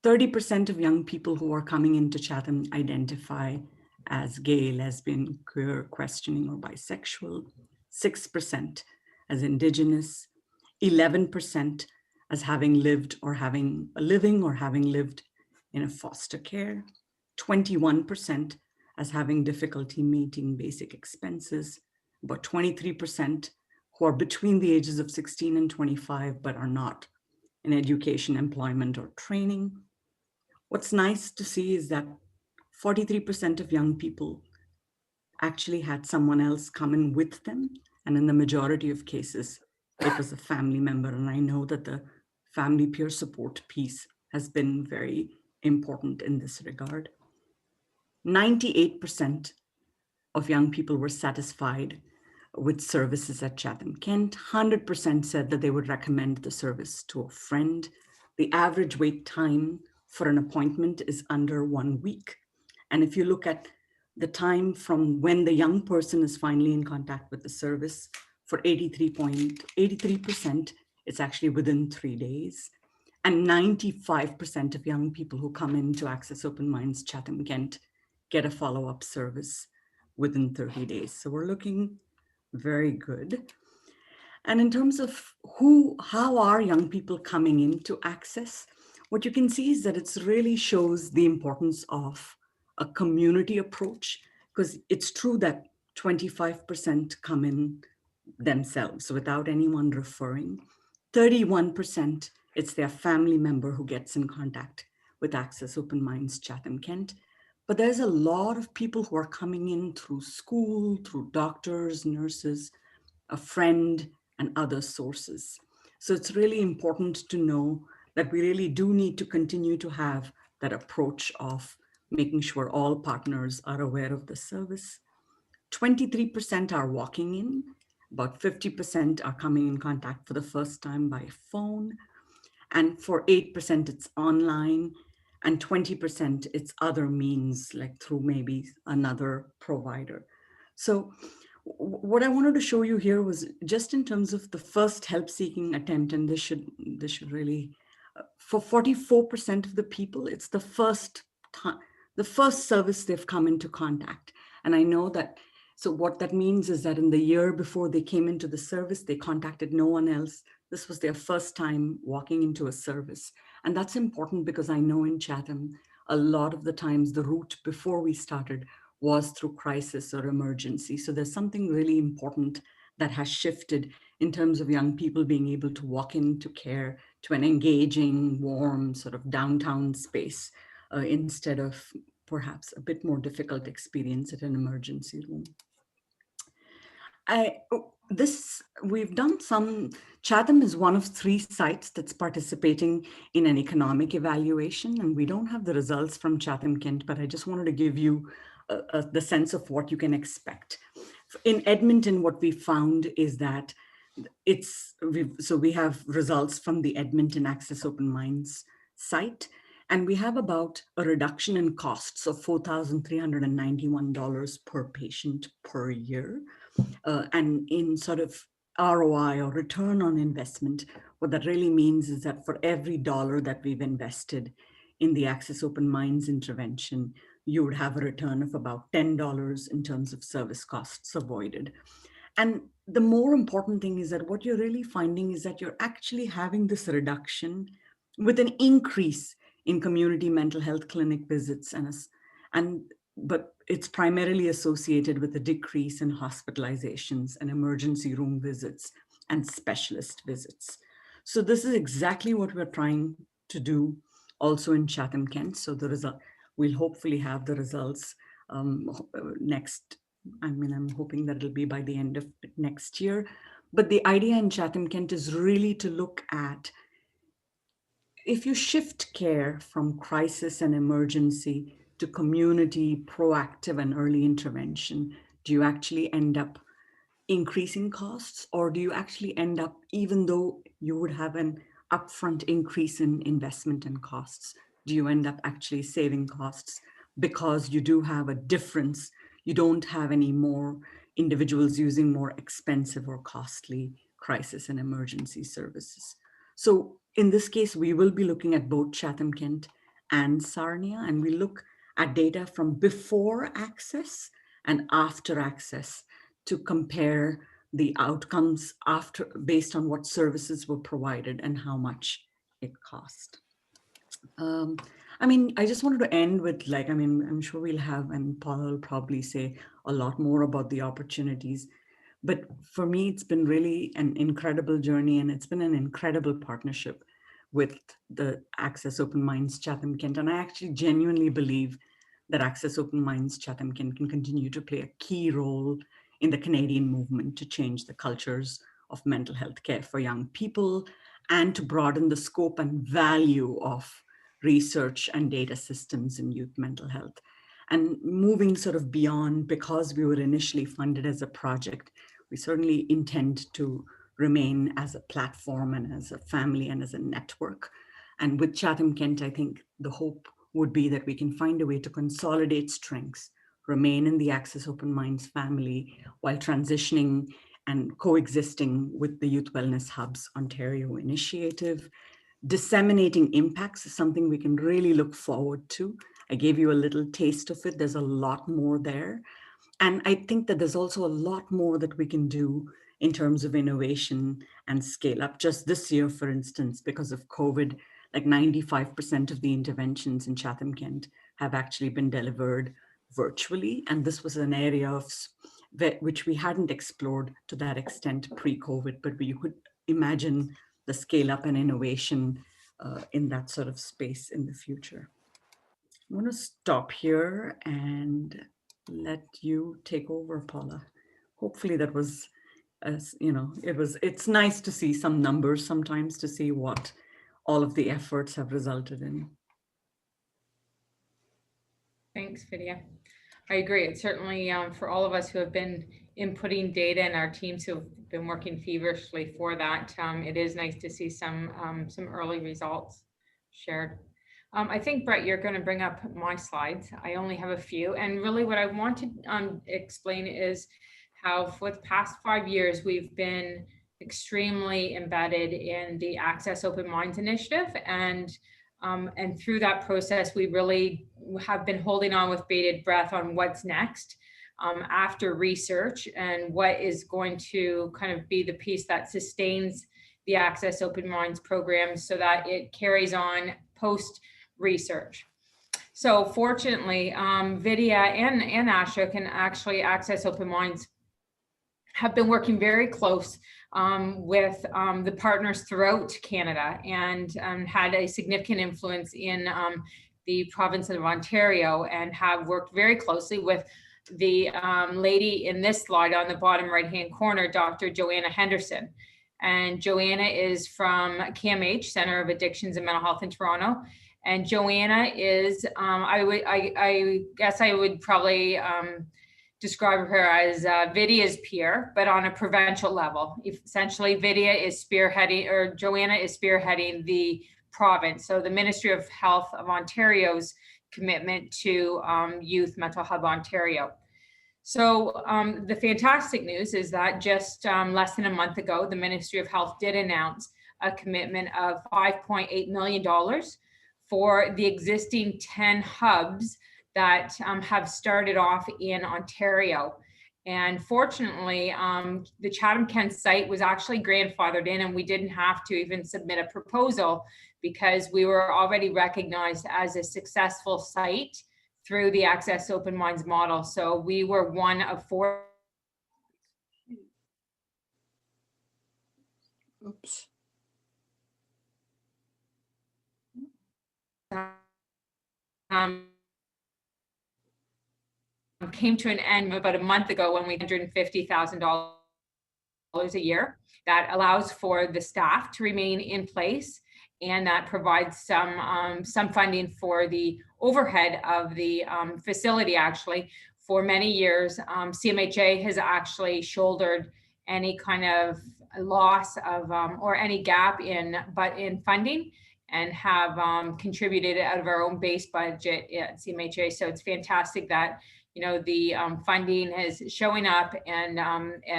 [SPEAKER 8] 30% of young people who are coming into Chatham identify as gay, lesbian, queer, questioning, or bisexual, 6% as Indigenous, 11% as having lived or having lived in a foster care, 21% as having difficulty meeting basic expenses, about 23% who are between the ages of 16 and 25 but are not in education, employment, or training. What's nice to see is that 43% of young people actually had someone else come in with them. And in the majority of cases, it was a family member. And I know that the family peer support piece has been very important in this regard. 98% of young people were satisfied with services at Chatham-Kent. 100% said that they would recommend the service to a friend. The average wait time for an appointment is under 1 week. And if you look at the time from when the young person is finally in contact with the service, for 83%, it's actually within 3 days. And 95% of young people who come in to Access Open Minds Chatham-Kent get a follow-up service within 30 days. So we're looking very good. And in terms of how are young people coming into Access, what you can see is that it really shows the importance of a community approach, because it's true that 25% come in themselves without anyone referring. 31%, it's their family member who gets in contact with Access Open Minds Chatham-Kent. But there's a lot of people who are coming in through school, through doctors, nurses, a friend, and other sources. So it's really important to know that we really do need to continue to have that approach of making sure all partners are aware of the service. 23% are walking in, about 50% are coming in contact for the first time by phone, and for 8% it's online, and 20% it's other means, like through maybe another provider. So what I wanted to show you here was just in terms of the first help-seeking attempt, and this should really, for 44% of the people, it's the first time, the first service they've come into contact. And I know that, so what that means is that in the year before they came into the service, they contacted no one else. This was their first time walking into a service. And that's important because I know in Chatham, a lot of the times the route before we started was through crisis or emergency. So there's something really important that has shifted in terms of young people being able to walk into care, to an engaging, warm sort of downtown space, instead of perhaps a bit more difficult experience at an emergency room. We've done some, Chatham is one of 3 sites that's participating in an economic evaluation, and we don't have the results from Chatham-Kent, but I just wanted to give you the sense of what you can expect. In Edmonton, what we found is that we have results from the Edmonton Access Open Minds site, and we have about a reduction in costs of $4,391 per patient per year. And in sort of ROI or return on investment, what that really means is that for every dollar that we've invested in the Access Open Minds intervention, you would have a return of about $10 in terms of service costs avoided. And the more important thing is that what you're really finding is that you're actually having this reduction with an increase in community mental health clinic visits, but it's primarily associated with a decrease in hospitalizations and emergency room visits and specialist visits. So this is exactly what we're trying to do also in Chatham-Kent. So the result, we'll hopefully have the results next. I'm hoping that it'll be by the end of next year. But the idea in Chatham-Kent is really to look at, if you shift care from crisis and emergency to community, proactive and early intervention, do you actually end up increasing costs, or do you actually end up, even though you would have an upfront increase in investment and costs, do you end up actually saving costs because you do have a difference? You don't have any more individuals using more expensive or costly crisis and emergency services. So in this case, we will be looking at both Chatham-Kent and Sarnia, and we look at data from before access and after access to compare the outcomes after based on what services were provided and how much it cost. I mean, I just wanted to end with like, I mean, I'm sure we'll have, and Paula will probably say a lot more about the opportunities. But for me, it's been really an incredible journey, and it's been an incredible partnership with the Access Open Minds Chatham-Kent. And I actually genuinely believe that Access Open Minds Chatham-Kent can continue to play a key role in the Canadian movement to change the cultures of mental health care for young people and to broaden the scope and value of research and data systems in youth mental health. And moving sort of beyond, because we were initially funded as a project, we certainly intend to remain as a platform and as a family and as a network. And with Chatham-Kent, I think the hope would be that we can find a way to consolidate strengths, remain in the Access Open Minds family while transitioning and coexisting with the Youth Wellness Hub's Ontario initiative. Disseminating impacts is something we can really look forward to. I gave you a little taste of it. There's a lot more there. And I think that there's also a lot more that we can do in terms of innovation and scale up. Just this year, for instance, because of COVID, like 95% of the interventions in Chatham-Kent have actually been delivered virtually. And this was an area of which we hadn't explored to that extent pre-COVID, but you could imagine the scale up and innovation in that sort of space in the future. I'm going to stop here and let you take over, Paula. Hopefully that was, you know, it's nice to see some numbers sometimes to see what all of the efforts have resulted in.
[SPEAKER 6] Thanks, Vidya. I agree. It's certainly for all of us who have been inputting data and our teams who have been working feverishly for that, it is nice to see some early results shared. I think, Brett, you're going to bring up my slides. I only have a few. And really what I want to explain is how for the past 5 years, we've been extremely embedded in the Access Open Minds initiative. And through that process, we really have been holding on with bated breath on what's next after research and what is going to kind of be the piece that sustains the Access Open Minds program so that it carries on post research. So fortunately, Vidya and Ashok and actually Access Open Minds have been working very close with the partners throughout Canada and had a significant influence in the province of Ontario and have worked very closely with the lady in this slide on the bottom right-hand corner, Dr. Joanna Henderson. And Joanna is from CAMH, Center of Addictions and Mental Health in Toronto. And Joanna is, I guess I would probably describe her as Vidya's peer, but on a provincial level. Essentially, Vidya is spearheading, or Joanna is spearheading the province. So the Ministry of Health of Ontario's commitment to Youth Mental Hub Ontario. So the fantastic news is that just less than a month ago, the Ministry of Health did announce a commitment of $5.8 million for the existing 10 hubs that have started off in Ontario. And fortunately, the Chatham-Kent site was actually grandfathered in, and we didn't have to even submit a proposal because we were already recognized as a successful site through the Access Open Minds model. So we were one of 4.
[SPEAKER 8] Oops.
[SPEAKER 6] Came to an end about a month ago when we $150,000 a year that allows for the staff to remain in place, and that provides some funding for the overhead of the facility. Actually, for many years, CMHA has actually shouldered any kind of loss of or any gap in funding, and have contributed out of our own base budget at CMHA. So it's fantastic that, you know, the funding is showing up and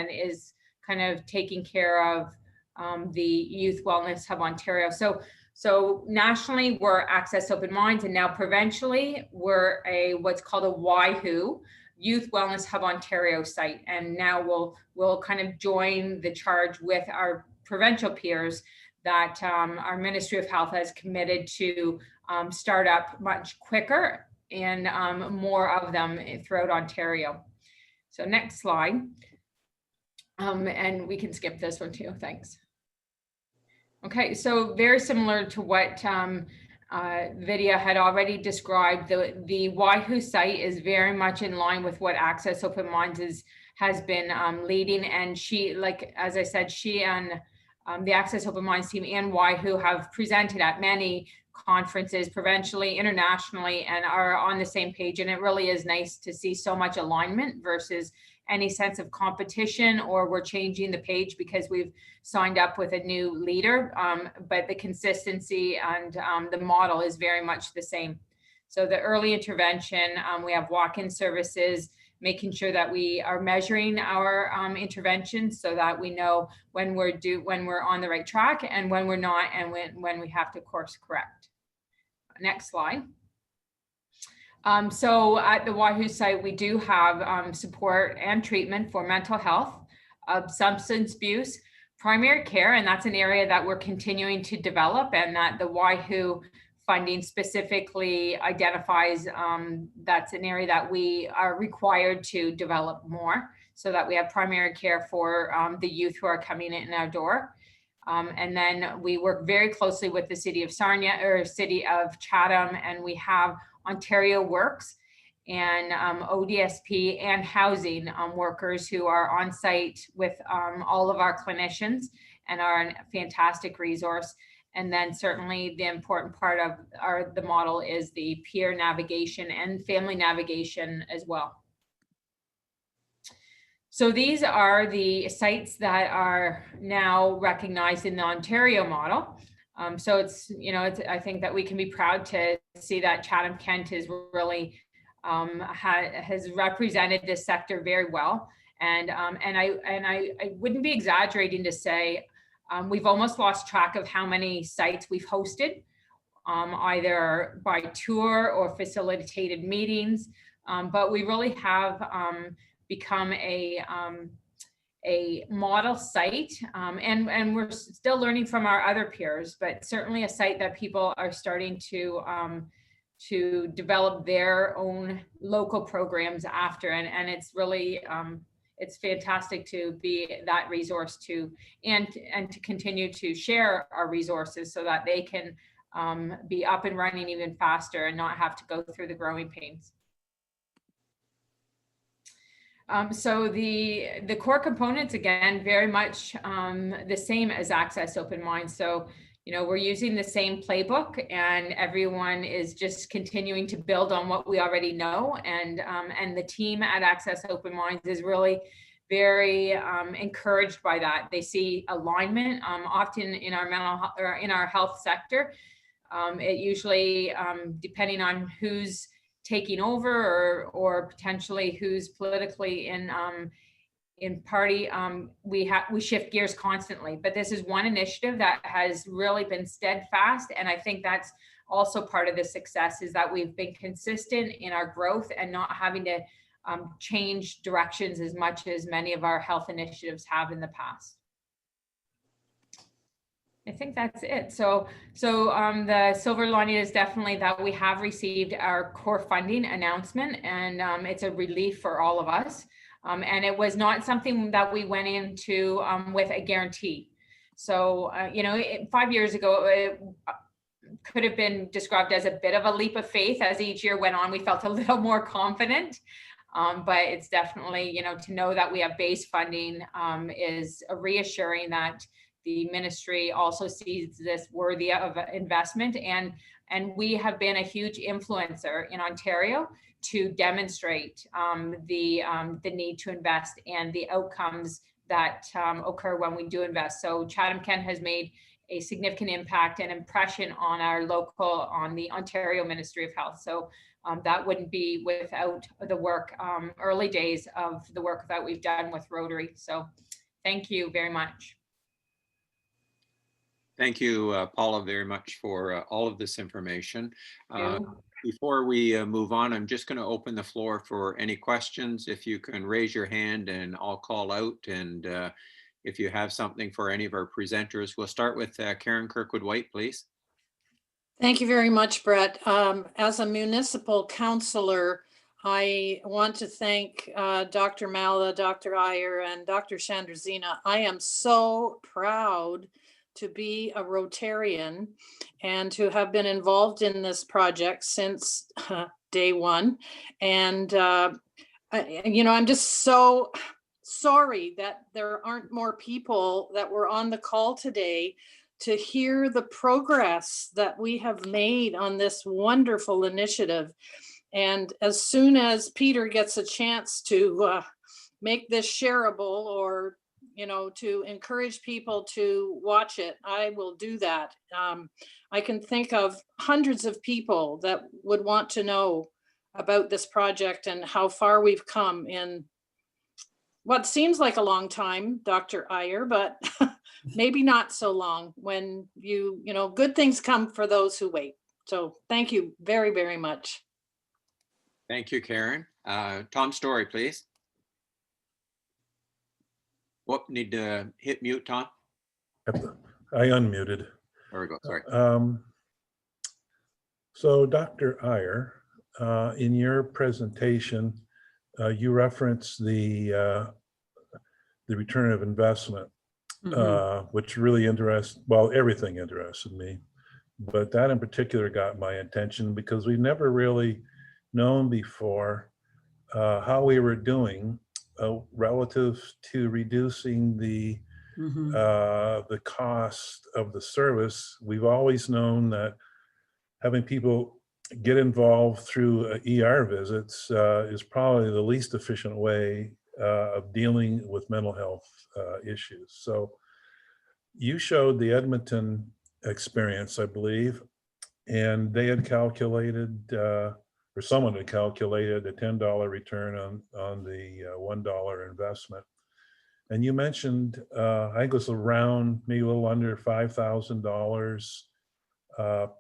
[SPEAKER 6] is kind of taking care of the Youth Wellness Hub Ontario. So So nationally, we're Access Open Minds, and now provincially, we're what's called a YWHO, Youth Wellness Hub Ontario site. And now we'll kind of join the charge with our provincial peers that our Ministry of Health has committed to start up much quicker and more of them throughout Ontario. So next slide. And we can skip this one too, thanks. Okay, so very similar to what Vidya had already described, the YWHO site is very much in line with what Access Open Minds has been leading. And she, like, as I said, she and the Access Open Minds team and YWHO have presented at many conferences, provincially, internationally, and are on the same page. And it really is nice to see so much alignment versus any sense of competition, or we're changing the page because we've signed up with a new leader, but the consistency and the model is very much the same. So the early intervention, we have walk-in services, making sure that we are measuring our interventions so that we know when we're on the right track and when we're not, and when we have to course correct. Next slide. So at the YWHO site, we do have support and treatment for mental health, substance abuse, primary care, and that's an area that we're continuing to develop, and that the YWHO funding specifically identifies that's an area that we are required to develop more, so that we have primary care for the youth who are coming in our door. And then we work very closely with the city of Sarnia, or city of Chatham, and we have Ontario Works and ODSP and housing workers who are on site with all of our clinicians and are a fantastic resource. And then certainly the important part of the model is the peer navigation and family navigation as well. So these are the sites that are now recognized in the Ontario model. So it's, I think that we can be proud to see that Chatham-Kent is really has represented this sector very well. And I wouldn't be exaggerating to say we've almost lost track of how many sites we've hosted, either by tour or facilitated meetings. But we really have become a model site, and we're still learning from our other peers, but certainly a site that people are starting to develop their own local programs after, and it's really it's fantastic to be that resource and to continue to share our resources so that they can be up and running even faster and not have to go through the growing pains. So the core components, again, very much the same as Access Open Minds. So, we're using the same playbook, and everyone is just continuing to build on what we already know. And the team at Access Open Minds is really very encouraged by that. They see alignment often in our mental health, or in our health sector. It usually, depending on who's taking over or potentially who's politically in party, we shift gears constantly. But this is one initiative that has really been steadfast, and I think that's also part of the success, is that we've been consistent in our growth and not having to change directions as much as many of our health initiatives have in the past. I think that's it. So the silver lining is definitely that we have received our core funding announcement, and it's a relief for all of us. And it was not something that we went into with a guarantee. So, 5 years ago, it could have been described as a bit of a leap of faith. As each year went on, we felt a little more confident. But it's definitely, to know that we have base funding is reassuring that the ministry also sees this worthy of investment, and we have been a huge influencer in Ontario to demonstrate the need to invest and the outcomes that occur when we do invest. So Chatham-Kent has made a significant impact and impression on the Ontario Ministry of Health. So that wouldn't be without the work, early days of the work that we've done with Rotary. So thank you very much.
[SPEAKER 1] Thank you, Paula, very much for all of this information.
[SPEAKER 6] Yeah.
[SPEAKER 1] Before we move on, I'm just going to open the floor for any questions. If you can raise your hand and I'll call out. And if you have something for any of our presenters, we'll start with Karen Kirkwood-White, please.
[SPEAKER 9] Thank you very much, Brett. As a municipal councillor, I want to thank Dr. Malla, Dr. Iyer, and Dr. Chandrasena. I am so proud to be a Rotarian and to have been involved in this project since day one. And, I'm just so sorry that there aren't more people that were on the call today to hear the progress that we have made on this wonderful initiative. And as soon as Peter gets a chance to make this shareable or, to encourage people to watch it, I will do that. I can think of hundreds of people that would want to know about this project and how far we've come in what seems like a long time, Dr. Iyer, but maybe not so long when good things come for those who wait. So thank you very, very much.
[SPEAKER 1] Thank you, Karen. Tom Story, please. Whoop, need to hit mute, Tom.
[SPEAKER 5] I unmuted.
[SPEAKER 1] There we go, sorry.
[SPEAKER 5] So Dr. Iyer, in your presentation, you referenced the return of investment, which really everything interested me, but that in particular got my attention because we've never really known before how we were doing relative to reducing the cost of the service. We've always known that having people get involved through ER visits is probably the least efficient way of dealing with mental health issues. So you showed the Edmonton experience, I believe, and they had calculated, or someone had calculated a $10 return on the $1 investment. And you mentioned, I think it was around maybe a little under $5,000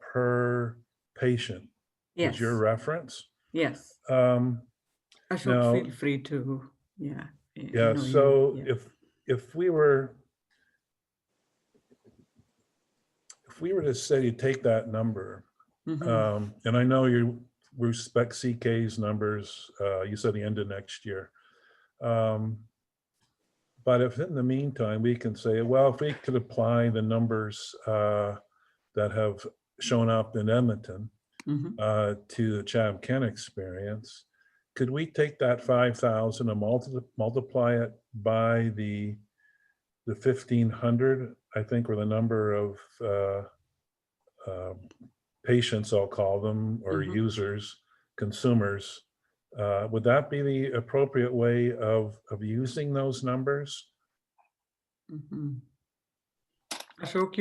[SPEAKER 5] per patient.
[SPEAKER 8] Yes.
[SPEAKER 5] Was your reference?
[SPEAKER 8] Yes.
[SPEAKER 5] Ashok,
[SPEAKER 8] Feel free to,
[SPEAKER 5] Yeah. So if we were to say you take that number, and I know you respect CK's numbers, you said the end of next year. But if in the meantime we can say, well, if we could apply the numbers that have shown up in Edmonton to the Chatham-Kent experience, could we take that 5,000 and multiply it by the 1,500, I think, or the number of patients, I'll call them, or users, consumers? Would that be the appropriate way of using those numbers?
[SPEAKER 8] Ashok,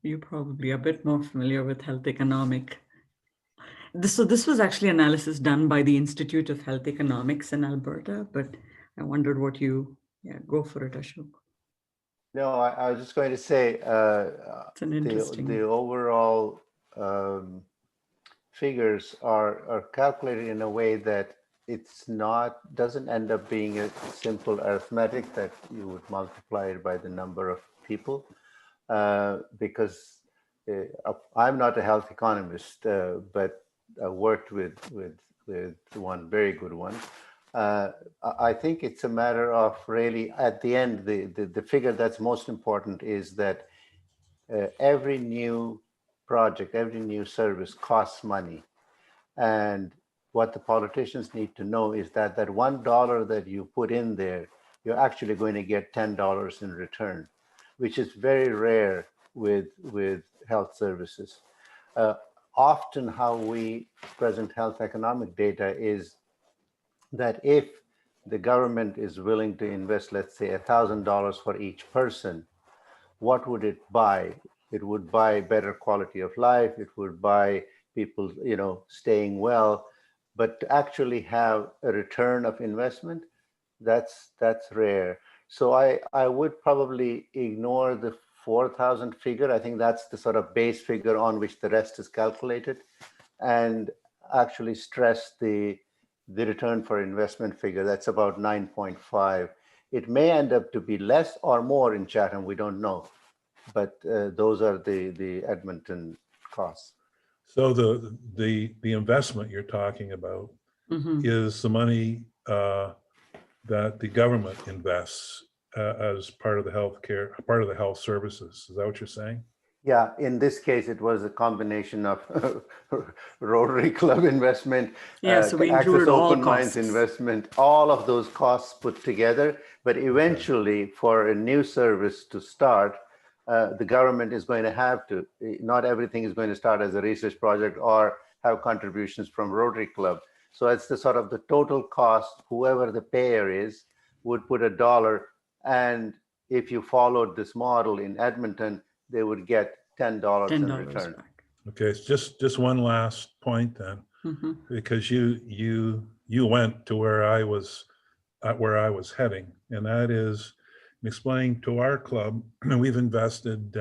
[SPEAKER 8] you're probably a bit more familiar with health economic. So this was actually analysis done by the Institute of Health Economics in Alberta, but I wondered what go for it, Ashok.
[SPEAKER 7] No, I was just going to say the overall figures are calculated in a way that doesn't end up being a simple arithmetic that you would multiply it by the number of people, because I'm not a health economist, but I worked with one very good one. I think it's a matter of really, at the end, the figure that's most important is that every new project, every new service costs money. And what the politicians need to know is that $1 that you put in there, you're actually going to get $10 in return, which is very rare with health services. Often how we present health economic data is that if the government is willing to invest, let's say, $1,000 for each person, what would it buy? It would buy better quality of life. It would buy people, staying well. But to actually have a return of investment, that's rare. So I would probably ignore the 4,000 figure. I think that's the sort of base figure on which the rest is calculated, and actually stress the return for investment figure. That's about 9.5. It may end up to be less or more in Chatham, we don't know, but those are the Edmonton costs.
[SPEAKER 5] So the investment you're talking about is the money that the government invests as part of the healthcare, part of the health services. Is that what you're saying?
[SPEAKER 7] Yeah, in this case, it was a combination of Rotary Club investment,
[SPEAKER 8] so we
[SPEAKER 7] Access
[SPEAKER 8] included all
[SPEAKER 7] Open Minds
[SPEAKER 8] costs.
[SPEAKER 7] investment, all of those costs put together. But eventually, for a new service to start, the government is going to have to, not everything is going to start as a research project or have contributions from Rotary Club. So it's the sort of the total cost, whoever the payer is, would put $1. And if you followed this model in Edmonton, they would get $10 in return.
[SPEAKER 8] Back.
[SPEAKER 5] Okay, it's just one last point then, because you went to where I was heading, and that is explaining to our club. We've invested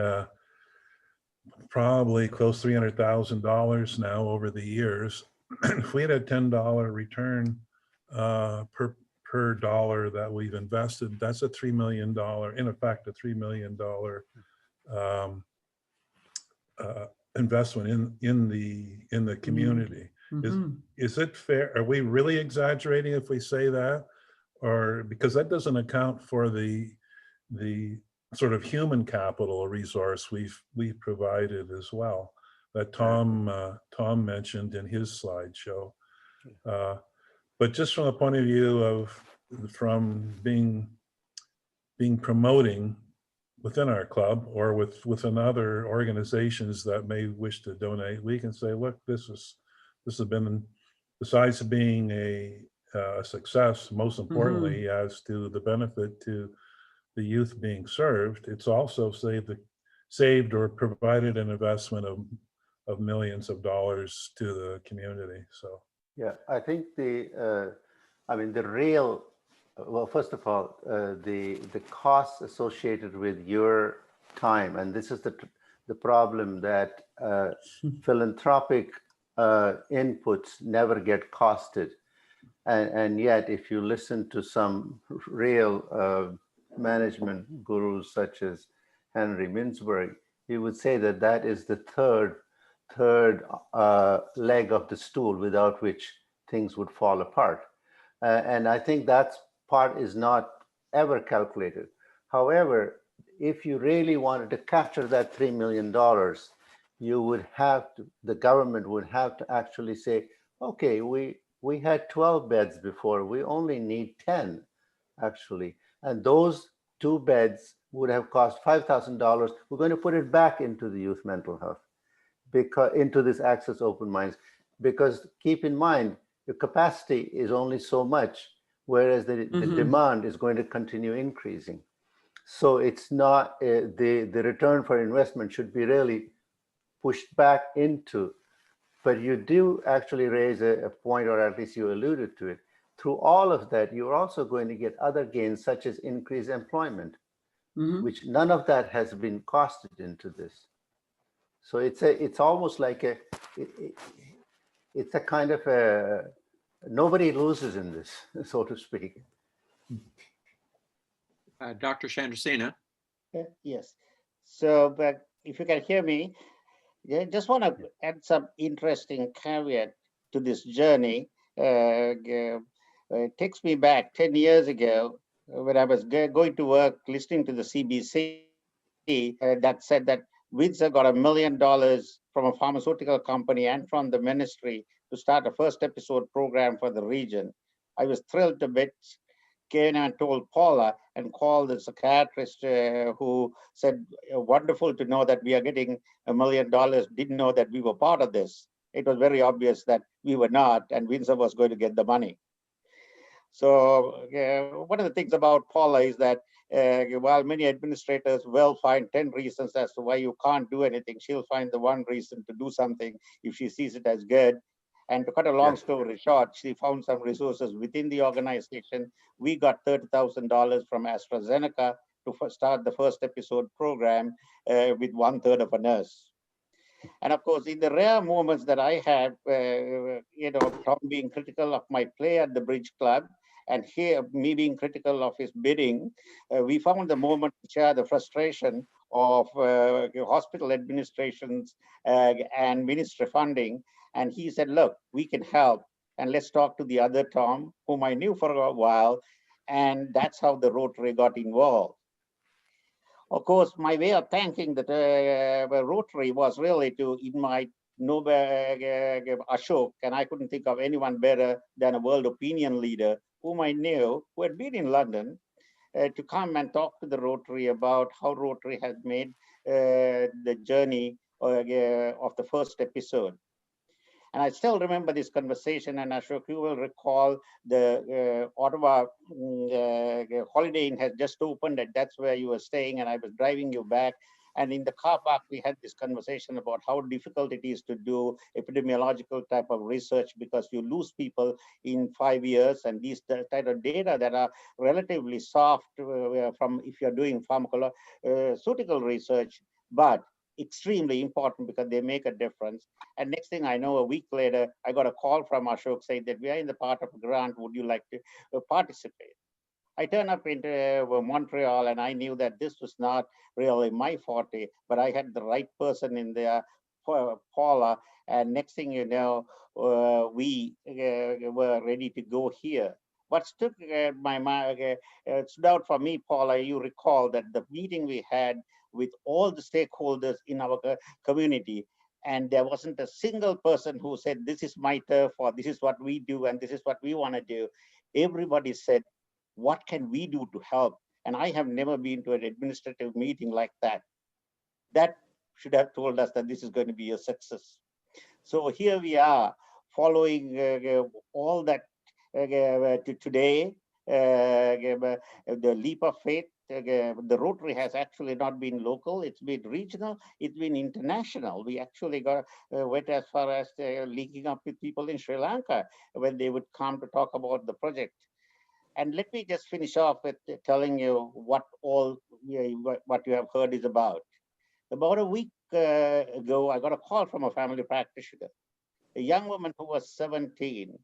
[SPEAKER 5] probably close to $300,000 now over the years. If we had a $10 return per dollar that we've invested, that's a $3 million, in effect, a $3 million investment in the community. Is it fair? Are we really exaggerating if we say that, or because that doesn't account for the sort of human capital resource we've provided as well, that Tom mentioned in his slideshow. But just from the point of view of being promoting within our club or within other organizations that may wish to donate, we can say, look, this has been, besides being a success, most importantly, as to the benefit to the youth being served, it's also saved or provided an investment of millions of dollars to the community. So
[SPEAKER 7] yeah, I think the real, well, first of all, the costs associated with your time, and this is the problem that philanthropic inputs never get costed, and yet if you listen to some real management gurus such as Henry Mintzberg, he would say that that is the third leg of the stool without which things would fall apart. And I think that part is not ever calculated. However, if you really wanted to capture that $3 million, you would have to, the government would have to actually say, okay, we had 12 beds before, we only need 10 actually. And those 2 beds would have cost $5,000. We're going to put it back into the youth mental health, because into this Access Open Minds, because keep in mind, the capacity is only so much, whereas the demand is going to continue increasing. So it's not, the return for investment should be really pushed back into, but you do actually raise a point, or at least you alluded to it. Through all of that, you're also going to get other gains, such as increased employment, which none of that has been costed into this. So it's almost like it's a kind of a, nobody loses in this, so to speak.
[SPEAKER 1] Dr. Chandrasena.
[SPEAKER 10] Yes. So, but if you can hear me, I just want to add some interesting caveat to this journey. It takes me back 10 years ago when I was going to work, listening to the CBC that said that Windsor got $1 million from a pharmaceutical company and from the ministry to start a first episode program for the region. I was thrilled to bits, came and told Paula and called the psychiatrist who said, wonderful to know that we are getting $1 million, didn't know that we were part of this. It was very obvious that we were not, and Windsor was going to get the money. So one of the things about Paula is that while many administrators will find 10 reasons as to why you can't do anything, she'll find the one reason to do something if she sees it as good. And to cut a long story short, she found some resources within the organization. We got $30,000 from AstraZeneca to start the first episode program with 1/3 of a nurse. And of course, in the rare moments that I have, Tom being critical of my play at the Bridge Club, and here me being critical of his bidding, we found the moment to share the frustration of hospital administrations and ministry funding. And he said, look, we can help, and let's talk to the other Tom, whom I knew for a while. And that's how the Rotary got involved. Of course, my way of thanking the Rotary was really to invite Ashok, and I couldn't think of anyone better than a world opinion leader whom I knew, who had been in London, to come and talk to the Rotary about how Rotary has made the journey of the first episode. And I still remember this conversation, and Ashok, you will recall the Ottawa Holiday Inn has just opened, and that's where you were staying, and I was driving you back. And in the car park, we had this conversation about how difficult it is to do epidemiological type of research because you lose people in 5 years, and these type of data that are relatively soft from if you're doing pharmacological research, but extremely important because they make a difference. And next thing I know, a week later, I got a call from Ashok saying that we are in the part of a grant. Would you like to participate? I turned up into Montreal, and I knew that this was not really my forte, but I had the right person in there, Paula. And next thing you know, we were ready to go here. What stood my mind, stood out for me, Paula, you recall that the meeting we had with all the stakeholders in our community, and there wasn't a single person who said, this is my turf, or this is what we do, and this is what we want to do. Everybody said, what can we do to help? And I have never been to an administrative meeting like that. That should have told us that this is going to be a success. So here we are, following all that to today, the leap of faith. The Rotary has actually not been local, it's been regional, it's been international. We actually went as far as linking up with people in Sri Lanka when they would come to talk about the project. And let me just finish off with telling you what you have heard is about. About a week ago, I got a call from a family practitioner, a young woman who was 17,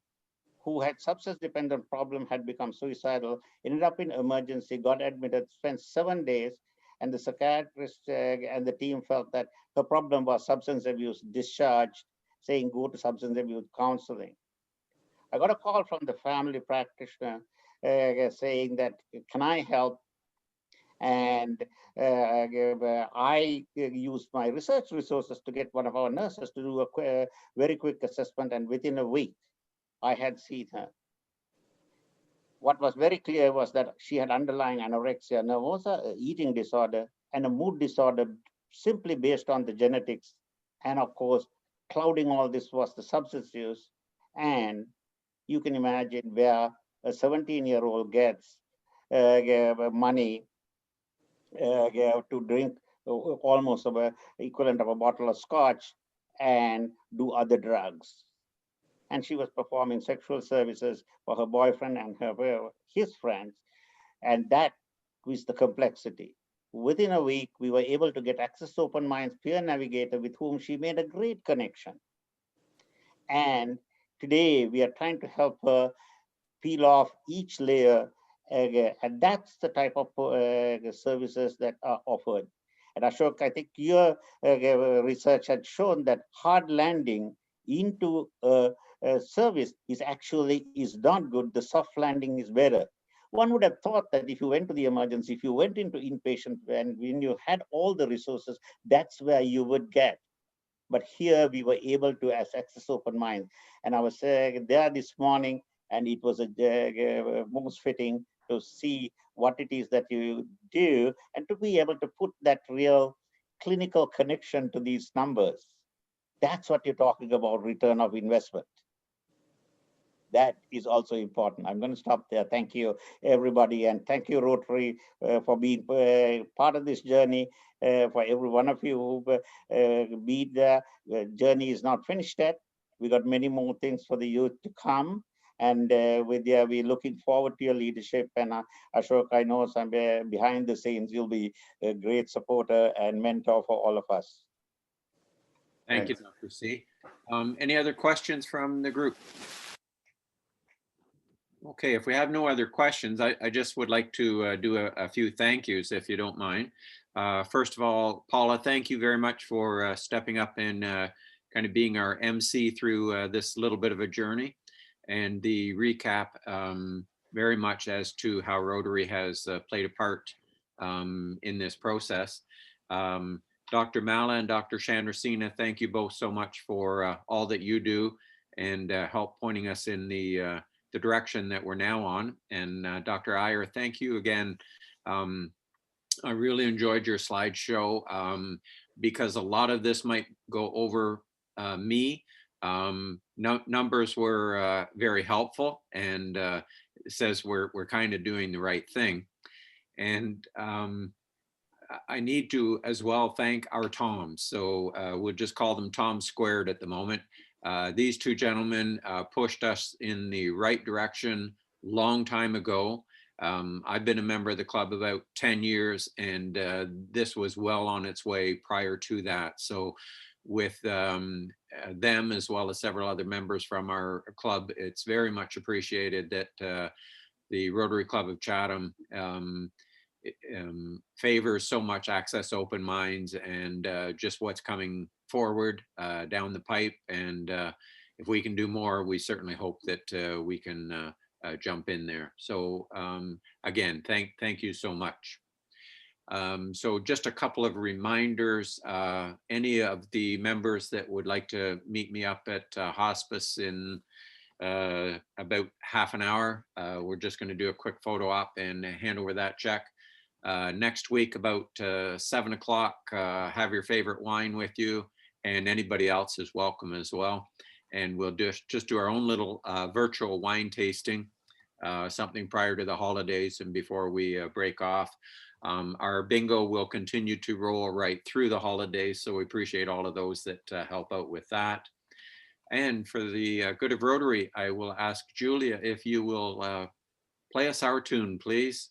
[SPEAKER 10] who had substance-dependent problem, had become suicidal, ended up in emergency, got admitted, spent 7 days, and the psychiatrist and the team felt that her problem was substance abuse, discharged, saying go to substance abuse counseling. I got a call from the family practitioner saying that, can I help? And I used my research resources to get one of our nurses to do a very quick assessment, and within a week, I had seen her. What was very clear was that she had underlying anorexia nervosa, an eating disorder, and a mood disorder simply based on the genetics. And of course, clouding all this was the substance use. And you can imagine where a 17-year-old gets money to drink almost the equivalent of a bottle of scotch and do other drugs. And she was performing sexual services for her boyfriend and his friends. And that was the complexity. Within a week, we were able to get Access to Open Minds peer navigator with whom she made a great connection. And today we are trying to help her peel off each layer. And that's the type of services that are offered. And Ashok, I think your research had shown that hard landing into service is not good. The soft landing is better. One would have thought that if you went to the emergency, if you went into inpatient, and when you had all the resources, that's where you would get. But here we were able to access Open Minds. And I was there this morning, and it was most fitting to see what it is that you do and to be able to put that real clinical connection to these numbers. That's what you're talking about, return of investment. That is also important. I'm going to stop there. Thank you, everybody. And thank you, Rotary, for being part of this journey. For every one of you who be there, the journey is not finished yet. We got many more things for the youth to come. And Vidya, we're looking forward to your leadership. And Ashok, I know some behind the scenes, you'll be a great supporter and mentor for all of us.
[SPEAKER 1] Thank you, Dr. C. Any other questions from the group? Okay, if we have no other questions, I just would like to do a few thank yous, if you don't mind. First of all, Paula, thank you very much for stepping up and kind of being our MC through this little bit of a journey, and the recap very much as to how Rotary has played a part in this process. Dr. Malla and Dr. Chandrasena, thank you both so much for all that you do and help pointing us in the direction that we're now on. And Dr. Iyer, thank you again. I really enjoyed your slideshow because a lot of this might go over me. Numbers were very helpful, and it says we're kind of doing the right thing. And I need to as well thank our Toms. So we'll just call them Tom squared at the moment. These two gentlemen pushed us in the right direction long time ago. I've been a member of the club about 10 years, and this was well on its way prior to that. So with them, as well as several other members from our club, it's very much appreciated that the Rotary Club of Chatham favors so much access, open minds, and just what's coming forward down the pipe. And if we can do more, we certainly hope that we can jump in there. So again, thank you so much. So just a couple of reminders. Any of the members that would like to meet me up at hospice in about half an hour, we're just going to do a quick photo op and hand over that check. Next week about 7 o'clock, have your favorite wine with you, and anybody else is welcome as well. And we'll just do our own little virtual wine tasting, something prior to the holidays and before we break off. Our bingo will continue to roll right through the holidays, so we appreciate all of those that help out with that. And for the good of Rotary, I will ask Julia if you will play us our tune, please.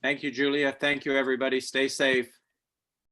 [SPEAKER 1] Thank you, Julia. Thank you, everybody. Stay safe.